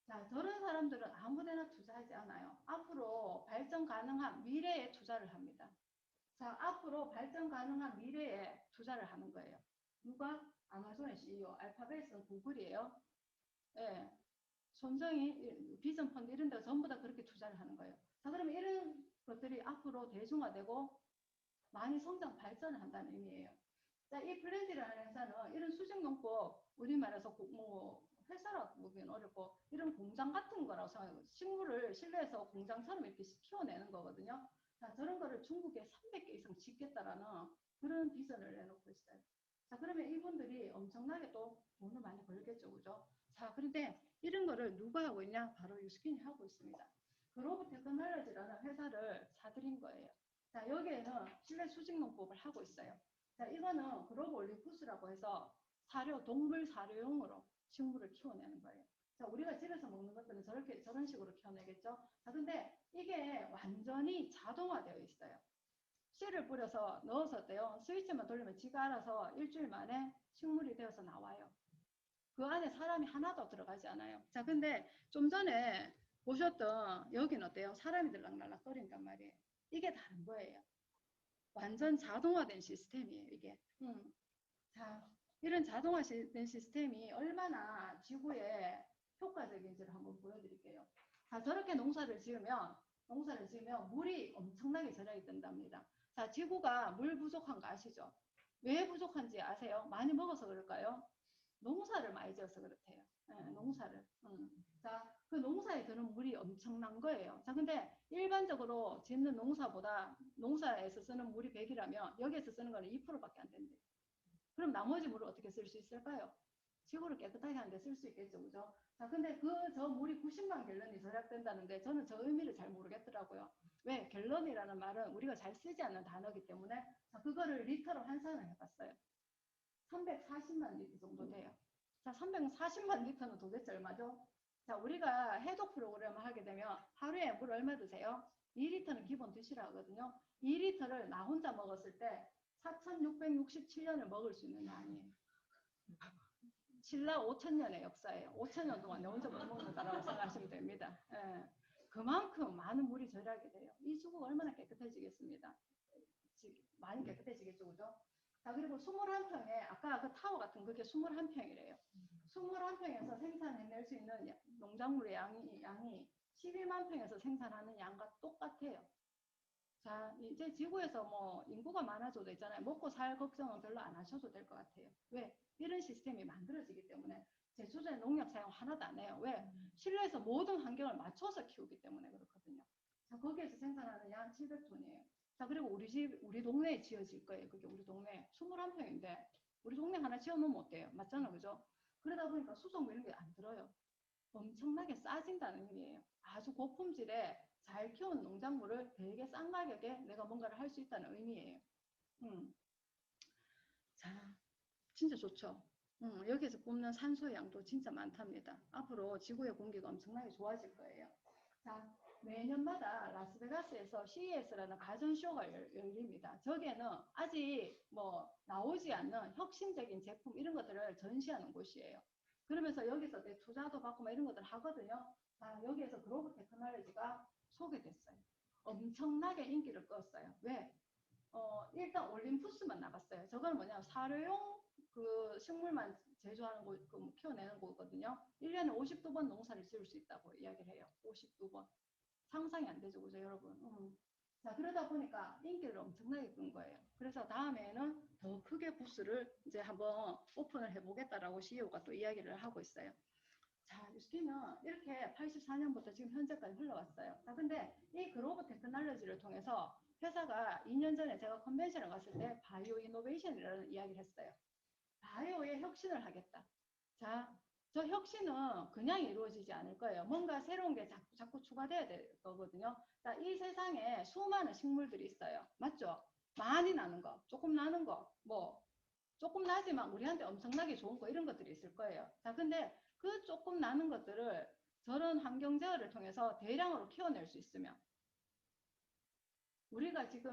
A: 자, 저런 사람들은 아무데나 투자하지 않아요. 앞으로 발전 가능한 미래에 투자를 합니다. 자, 앞으로 발전 가능한 미래에 투자를 하는 거예요. 누가? 아마존의 CEO, 알파벳은 구글이에요. 예. 손정이 비전 펀드 이런 데가 전부 다 그렇게 투자를 하는 거예요. 자, 그러면 이런 것들이 앞으로 대중화되고 많이 성장 발전을 한다는 의미예요. 자, 이 플랜티라는 회사는 이런 수직농법, 우리 말해서 뭐 회사라고 보기는 어렵고 이런 공장 같은 거라고 생각해요. 식물을 실내에서 공장처럼 이렇게 키워내는 거거든요. 자, 저런 거를 중국에 300개 이상 짓겠다라는 그런 비전을 내놓고 있어요. 자, 그러면 이분들이 엄청나게 또 돈을 많이 벌겠죠, 그죠? 자, 그런데 이런 거를 누가 하고 있냐? 바로 유스킨이 하고 있습니다. 글로브 테크놀로지라는 회사를 사들인 거예요. 자, 여기에는 실내 수직농법을 하고 있어요. 자, 이거는 글로벌 리푸스라고 해서 동물 사료용으로 식물을 키워내는 거예요. 자, 우리가 집에서 먹는 것들은 저런 식으로 키워내겠죠? 자, 근데 이게 완전히 자동화되어 있어요. 씨를 뿌려서 넣어서 돼요. 스위치만 돌리면 지가 알아서 일주일 만에 식물이 되어서 나와요. 그 안에 사람이 하나도 들어가지 않아요. 자, 근데 좀 전에 보셨던 여기는 어때요? 사람이 들락날락 거린단 말이에요. 이게 다른 거예요. 완전 자동화된 시스템이에요, 이게. 자, 이런 자동화된 시스템이 얼마나 지구에 효과적인지를 한번 보여드릴게요. 자, 저렇게 농사를 지으면 물이 엄청나게 절약이 된답니다. 자, 지구가 물 부족한 거 아시죠? 왜 부족한지 아세요? 많이 먹어서 그럴까요? 농사를 많이 지어서 그렇대요. 네, 농사를. 자, 그 농사에 드는 물이 엄청난 거예요. 자, 근데 일반적으로 짓는 농사에서 쓰는 물이 100이라면 여기에서 쓰는 거는 2%밖에 안 된대요. 그럼 나머지 물을 어떻게 쓸 수 있을까요? 지구를 깨끗하게 하는데 쓸 수 있겠죠, 그죠? 자, 근데 저 물이 90만 갤런이 절약된다는데 저는 저 의미를 잘 모르겠더라고요. 왜? 갤런이라는 말은 우리가 잘 쓰지 않는 단어이기 때문에 자, 그거를 리터로 환산을 해봤어요. 340만 리터 정도 돼요. 자, 340만 리터는 도대체 얼마죠? 자, 우리가 해독 프로그램을 하게 되면 하루에 물 얼마 드세요? 2리터는 기본 드시라 하거든요. 2리터를 나 혼자 먹었을 때 4,667년을 먹을 수 있는 양이에요. 신라 5,000년의 역사예요. 5,000년 동안 내 혼자 못 먹는다라고 생각하시면 됩니다. 예. 그만큼 많은 물이 절약이 돼요. 이 지구가 얼마나 깨끗해지겠습니다. 많이 깨끗해지겠죠, 그죠? 자, 그리고 21평에, 아까 그 타워 같은 그게 21평이래요. 21평에서 생산해낼 수 있는 농작물의 양이 12만 평에서 생산하는 양과 똑같아요. 자, 이제 지구에서 뭐 인구가 많아져도 있잖아요. 먹고 살 걱정은 별로 안 하셔도 될 것 같아요. 왜? 이런 시스템이 만들어지기 때문에 제초제 농약 사용 하나도 안 해요. 왜? 실내에서 모든 환경을 맞춰서 키우기 때문에 그렇거든요. 자, 거기에서 생산하는 양 700톤이에요. 자, 그리고 우리 동네에 지어질 거예요. 그게 우리 동네 21평인데 우리 동네 하나 지어놓으면 어때요? 맞잖아, 그죠? 그러다 보니까 수송 이런 게 안 들어요. 엄청나게 싸진다는 의미예요. 아주 고품질의 잘 키운 농작물을 되게 싼 가격에 내가 뭔가를 할 수 있다는 의미예요. 자, 진짜 좋죠. 여기에서 뽑는 산소의 양도 진짜 많답니다. 앞으로 지구의 공기가 엄청나게 좋아질 거예요. 자, 매년마다 라스베가스에서 CES라는 가전쇼가 열립니다. 저기에는 아직 뭐 나오지 않는 혁신적인 제품 이런 것들을 전시하는 곳이에요. 그러면서 여기서 내 투자도 받고 막 이런 것들 하거든요. 자, 여기에서 글로벌 테크놀로지가 소개됐어요. 엄청나게 인기를 끌었어요. 왜? 일단 올림푸스만 나갔어요. 저거는 뭐냐, 사료용 그 식물만 제조하는 거, 키워내는 거거든요. 1년에 52번 농사를 지을 수 있다고 이야기를 해요. 52번. 상상이 안 되죠, 그죠, 여러분? 자, 그러다 보니까 인기를 엄청나게 끈 거예요. 그래서 다음에는 더 크게 부스를 이제 한번 오픈을 해보겠다라고 CEO가 또 이야기를 하고 있어요. 자, 유스키는 이렇게 84년부터 지금 현재까지 흘러왔어요. 자, 근데 이 글로벌 테크놀로지를 통해서 회사가 2년 전에 제가 컨벤션을 갔을 때 바이오 이노베이션이라는 이야기를 했어요. 바이오의 혁신을 하겠다. 자, 저 혁신은 그냥 이루어지지 않을 거예요. 뭔가 새로운 게 자꾸 추가돼야 될 거거든요. 자, 이 세상에 수많은 식물들이 있어요. 맞죠? 많이 나는 거, 조금 나는 거, 뭐 조금 나지만 우리한테 엄청나게 좋은 거 이런 것들이 있을 거예요. 자, 근데 그 조금 나는 것들을 저런 환경 제어를 통해서 대량으로 키워낼 수 있으면 우리가 지금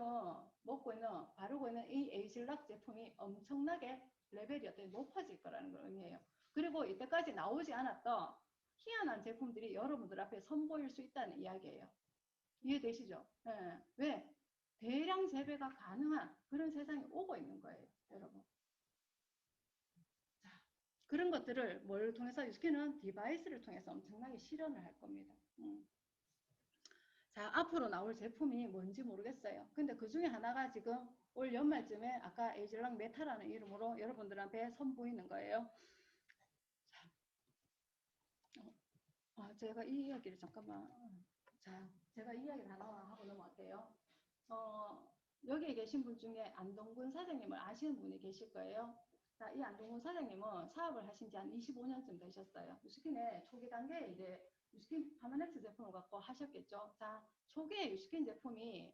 A: 먹고 있는, 바르고 있는 이 에이즐락 제품이 엄청나게 레벨이 어떻게 높아질 거라는 걸 의미해요. 그리고 이때까지 나오지 않았던 희한한 제품들이 여러분들 앞에 선보일 수 있다는 이야기예요. 이해되시죠? 네. 왜? 대량 재배가 가능한 그런 세상이 오고 있는 거예요, 여러분. 자, 그런 것들을 뭘 통해서 유스키는 디바이스를 통해서 엄청나게 실현을 할 겁니다. 자, 앞으로 나올 제품이 뭔지 모르겠어요. 근데 그 중에 하나가 지금 올 연말쯤에 아까 에이즐랑 메타라는 이름으로 여러분들한테 선보이는 거예요. 자, 제가 이 이야기를 잠깐만. 자, 제가 이 이야기를 하나 하고 넘어갈게요. 여기에 계신 분 중에 안동군 사장님을 아시는 분이 계실 거예요. 자, 이 안동군 사장님은 사업을 하신 지 한 25년쯤 되셨어요. 유스킨의 초기 단계에 이제 유스킨 파마넥스 제품을 갖고 하셨겠죠. 자, 초기에 유스킨 제품이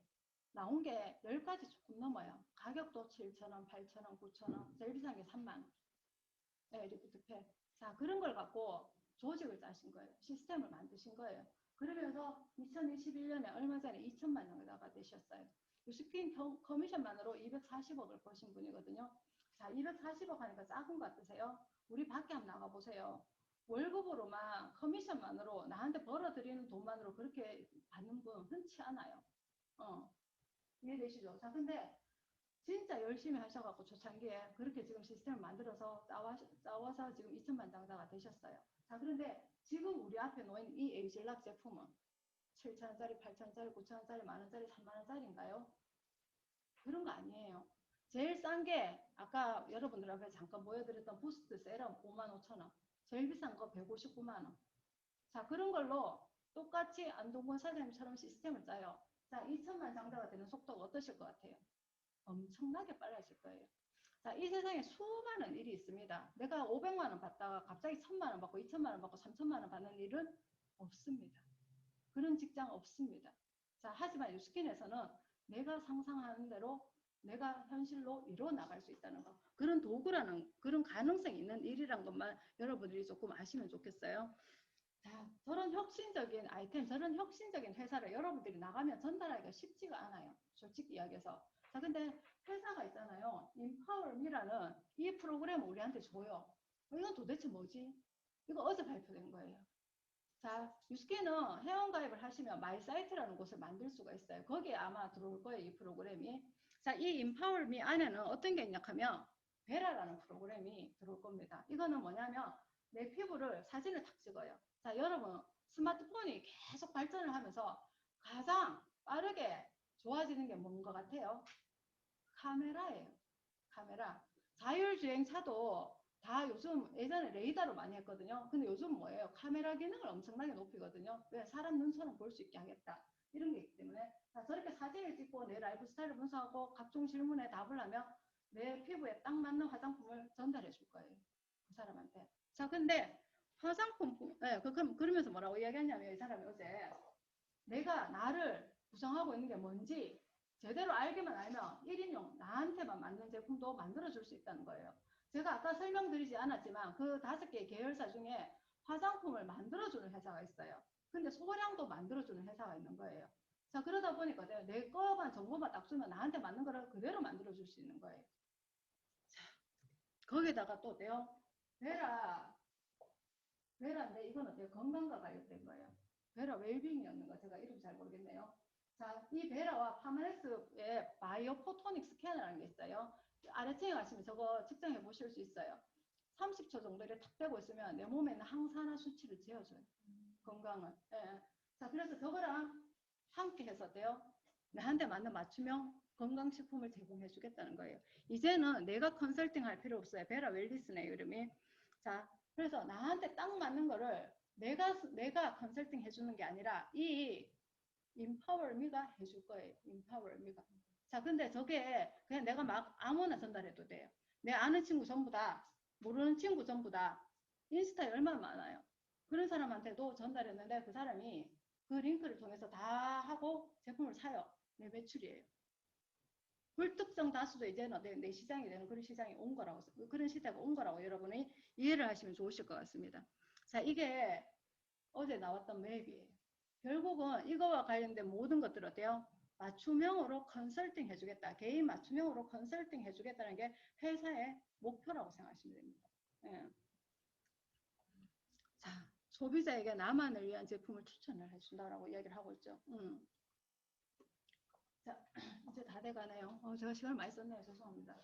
A: 나온 게 10가지 조금 넘어요. 가격도 7,000원, 8,000원, 9,000원, 제일 비싼 게 3만. 네, 리프트팩. 자, 그런 걸 갖고 조직을 짜신 거예요. 시스템을 만드신 거예요. 그러면서 2021년에 얼마 전에 2천만 명에다가 되셨어요. 유스킨 커미션만으로 240억을 버신 분이거든요. 자, 240억 하니까 작은 거 같으세요? 우리 밖에 한번 나가보세요. 월급으로만 커미션만으로 나한테 벌어들이는 돈만으로 그렇게 받는 분 흔치 않아요. 이해되시죠? 자, 근데 진짜 열심히 하셔갖고 초창기에 그렇게 지금 시스템을 만들어서 짜와서 지금 2천만 장사가 되셨어요. 자, 그런데 지금 우리 앞에 놓인 이 에이즐락 제품은 7,000원짜리, 8,000원짜리, 9,000원짜리, 만원짜리, 3만원짜리인가요? 그런 거 아니에요. 제일 싼 게 아까 여러분들 앞에 잠깐 보여드렸던 부스트 세럼 55,000원. 제일 비싼 거 159만원. 자, 그런 걸로 똑같이 안동건 사장님처럼 시스템을 짜요. 자, 2천만 장사가 되는 속도가 어떠실 것 같아요? 엄청나게 빨라질 거예요. 자, 이 세상에 수많은 일이 있습니다. 내가 500만 원 받다가 갑자기 1000만 원 받고 2000만 원 받고 3000만 원 받는 일은 없습니다. 그런 직장 없습니다. 자, 하지만 유스킨에서는 내가 상상하는 대로 내가 현실로 이루어 나갈 수 있다는 거. 그런 도구라는, 그런 가능성이 있는 일이란 것만 여러분들이 조금 아시면 좋겠어요. 자, 저런 혁신적인 아이템, 저런 혁신적인 회사를 여러분들이 나가면 전달하기가 쉽지가 않아요. 솔직히 이야기해서. 자, 근데 회사가 있잖아요. 인파월미라는 이 프로그램을 우리한테 줘요. 이건 도대체 뭐지? 이거 어제 발표된 거예요. 자, 유스케는 회원가입을 하시면 마이사이트라는 곳을 만들 수가 있어요. 거기에 아마 들어올 거예요, 이 프로그램이. 자, 이 인파월미 안에는 어떤 게 있냐 하면 베라라는 프로그램이 들어올 겁니다. 이거는 뭐냐면 내 피부를 사진을 탁 찍어요. 자, 여러분 스마트폰이 계속 발전을 하면서 가장 빠르게 좋아지는 게 뭔 것 같아요? 카메라예요. 카메라. 자율주행차도 다 요즘 예전에 레이더로 많이 했거든요. 근데 요즘 뭐예요? 카메라 기능을 엄청나게 높이거든요. 왜? 사람 눈처럼 볼 수 있게 하겠다. 이런 게 있기 때문에 자, 저렇게 사진을 찍고 내 라이프 스타일을 분석하고 각종 질문에 답을 하면 내 피부에 딱 맞는 화장품을 전달해 줄 거예요. 그 사람한테. 자, 근데 화장품, 네, 그러면서 뭐라고 이야기했냐면 이 사람이 어제 내가 나를 구성하고 있는 게 뭔지 제대로 알기만 알면 1인용 나한테만 맞는 제품도 만들어줄 수 있다는 거예요. 제가 아까 설명드리지 않았지만 그 5개의 계열사 중에 화장품을 만들어주는 회사가 있어요. 근데 소량도 만들어주는 회사가 있는 거예요. 자, 그러다 보니까 내 거만 정보만 딱 주면 나한테 맞는 거를 그대로 만들어줄 수 있는 거예요. 자, 거기다가 또 어때요? 베라인데 이건 어때요? 건강과 관련된 거예요. 베라 웰빙이었는가 제가 이름 잘 모르겠네요. 자, 이 베라와 파마레스의 바이오 포토닉 스캐너라는 게 있어요. 아래층에 가시면 저거 측정해 보실 수 있어요. 30초 정도를 탁 대고 있으면 내 몸에 있는 항산화 수치를 재어줘요. 건강을. 예. 자, 그래서 저거랑 함께 해서 돼요. 나한테 맞는 맞춤형 건강식품을 제공해 주겠다는 거예요. 이제는 내가 컨설팅 할 필요 없어요. 베라 웰리스네 이름이. 자, 그래서 나한테 딱 맞는 거를 내가 컨설팅 해주는 게 아니라 이 인파월미가 해줄 거예요. 인파월미가. 자, 근데 저게 그냥 내가 막 아무나 전달해도 돼요. 내 아는 친구 전부 다, 모르는 친구 전부 다 인스타에 얼마나 많아요. 그런 사람한테도 전달했는데 그 사람이 그 링크를 통해서 다 하고 제품을 사요. 내 매출이에요. 불특정 다수도 이제는 내 시장이 되는 그런 시장이 온 거라고, 그런 시대가 온 거라고 여러분이 이해를 하시면 좋으실 것 같습니다. 자, 이게 어제 나왔던 맵이에요. 결국은 이거와 관련된 모든 것들 어때요? 맞춤형으로 컨설팅 해주겠다. 개인 맞춤형으로 컨설팅 해주겠다는 게 회사의 목표라고 생각하시면 됩니다. 예. 자, 소비자에게 나만을 위한 제품을 추천을 해준다라고 이야기를 하고 있죠. 자, 이제 다 돼가네요. 제가 시간을 많이 썼네요. 죄송합니다.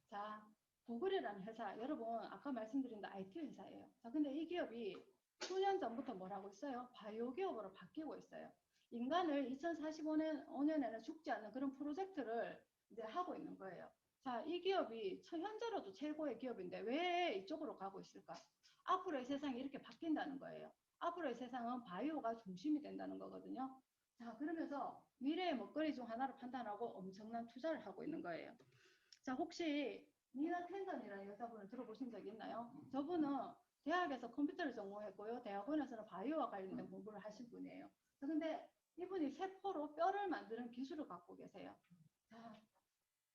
A: 자, 구글이라는 회사, 여러분 아까 말씀드린 IT 회사예요. 자, 근데 이 기업이 수년 전부터 뭘 하고 있어요? 바이오 기업으로 바뀌고 있어요. 인간을 2045년에는 죽지 않는 그런 프로젝트를 이제 하고 있는 거예요. 자, 이 기업이 현재로도 최고의 기업인데 왜 이쪽으로 가고 있을까? 앞으로의 세상이 이렇게 바뀐다는 거예요. 앞으로의 세상은 바이오가 중심이 된다는 거거든요. 자, 그러면서 미래의 먹거리 중 하나를 판단하고 엄청난 투자를 하고 있는 거예요. 자, 혹시 니나 캔던이라는 여자분을 들어보신 적 있나요? 저분은 대학에서 컴퓨터를 전공했고요. 대학원에서는 바이오와 관련된 공부를 하신 분이에요. 근데 이분이 세포로 뼈를 만드는 기술을 갖고 계세요. 자,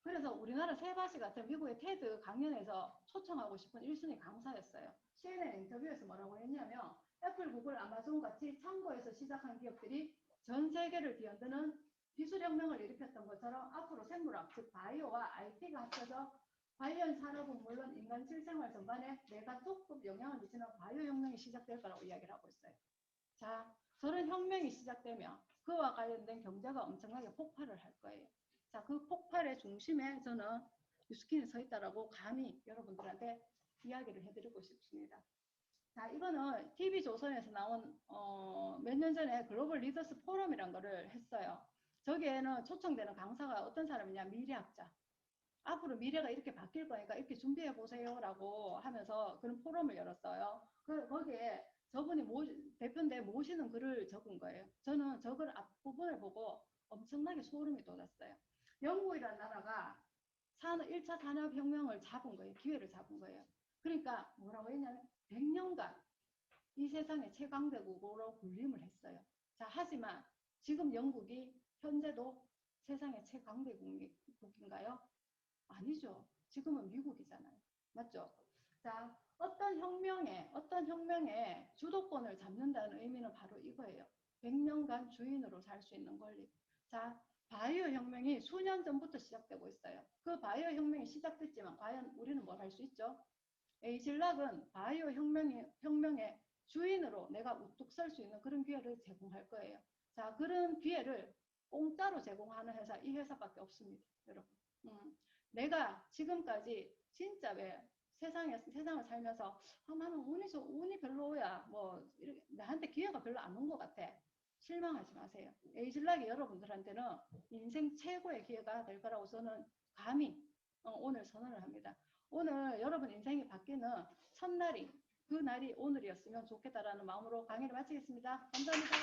A: 그래서 우리나라 세바시 같은 미국의 테드 강연에서 초청하고 싶은 1순위 강사였어요. CNN 인터뷰에서 뭐라고 했냐면 애플, 구글, 아마존 같이 창고에서 시작한 기업들이 전 세계를 뒤흔드는 기술혁명을 일으켰던 것처럼 앞으로 생물학, 즉 바이오와 IT가 합쳐져 관련 산업은 물론 인간 실생활 전반에 내가 조금 영향을 미치는 바이오 혁명이 시작될 거라고 이야기를 하고 있어요. 자, 저런 혁명이 시작되면 그와 관련된 경제가 엄청나게 폭발을 할 거예요. 자, 그 폭발의 중심에 저는 유스킨이 서 있다라고 감히 여러분들한테 이야기를 해드리고 싶습니다. 자, 이거는 TV조선에서 나온 몇 년 전에 글로벌 리더스 포럼이란 거를 했어요. 저기에는 초청되는 강사가 어떤 사람이냐, 미래학자. 앞으로 미래가 이렇게 바뀔 거니까 이렇게 준비해 보세요라고 하면서 그런 포럼을 열었어요. 거기에 저분이 대표인데 모시는 글을 적은 거예요. 저는 저글 앞부분을 보고 엄청나게 소름이 돋았어요. 영국이라는 나라가 1차 산업혁명을 잡은 거예요. 기회를 잡은 거예요. 그러니까 뭐라고 했냐면 100년간 이 세상의 최강대국으로 군림을 했어요. 자, 하지만 지금 영국이 현재도 세상의 최강대국인가요? 아니죠. 지금은 미국이잖아요. 맞죠? 자, 어떤 혁명의 주도권을 잡는다는 의미는 바로 이거예요. 100년간 주인으로 살 수 있는 권리. 자, 바이오 혁명이 수년 전부터 시작되고 있어요. 그 바이오 혁명이 시작됐지만 과연 우리는 뭘 할 수 있죠? 에이즐락은 바이오 혁명의 주인으로 내가 우뚝 설 수 있는 그런 기회를 제공할 거예요. 자, 그런 기회를 공짜로 제공하는 회사, 이 회사밖에 없습니다. 여러분. 내가 지금까지 진짜 왜 세상을 살면서 나는 운이 별로야. 뭐 나한테 기회가 별로 안 온 것 같아. 실망하지 마세요. 에이즐락이 여러분들한테는 인생 최고의 기회가 될 거라고 저는 감히 오늘 선언을 합니다. 오늘 여러분 인생이 바뀌는 첫날이 그 날이 오늘이었으면 좋겠다라는 마음으로 강의를 마치겠습니다. 감사합니다.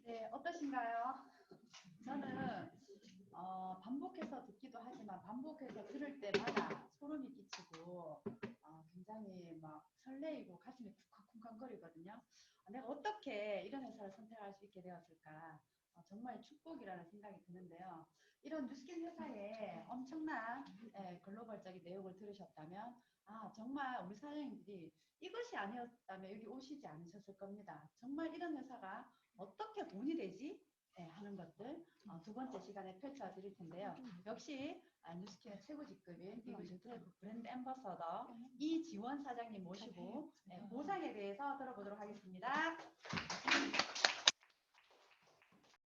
A: 네, 어떠신가요? 저는 반복해서 듣기도 하지만 반복해서 들을 때마다 소름이 끼치고 굉장히 막 설레이고 가슴이 쿵쾅쿵쾅거리거든요. 내가 어떻게 이런 회사를 선택할 수 있게 되었을까? 정말 축복이라는 생각이 드는데요. 이런 뉴스킨 회사의 엄청난 글로벌적인 내용을 들으셨다면 정말 우리 사장님들이 이것이 아니었다면 여기 오시지 않으셨을 겁니다. 정말 이런 회사가 어떻게 돈이 되지? 하는 것들 두 번째 시간에 펼쳐드릴 텐데요. 역시 뉴스킨의 최고 직급인 이글즈트래프 브랜드 앰버서더 이지원 사장님 모시고 보상에 대해서 들어보도록 하겠습니다.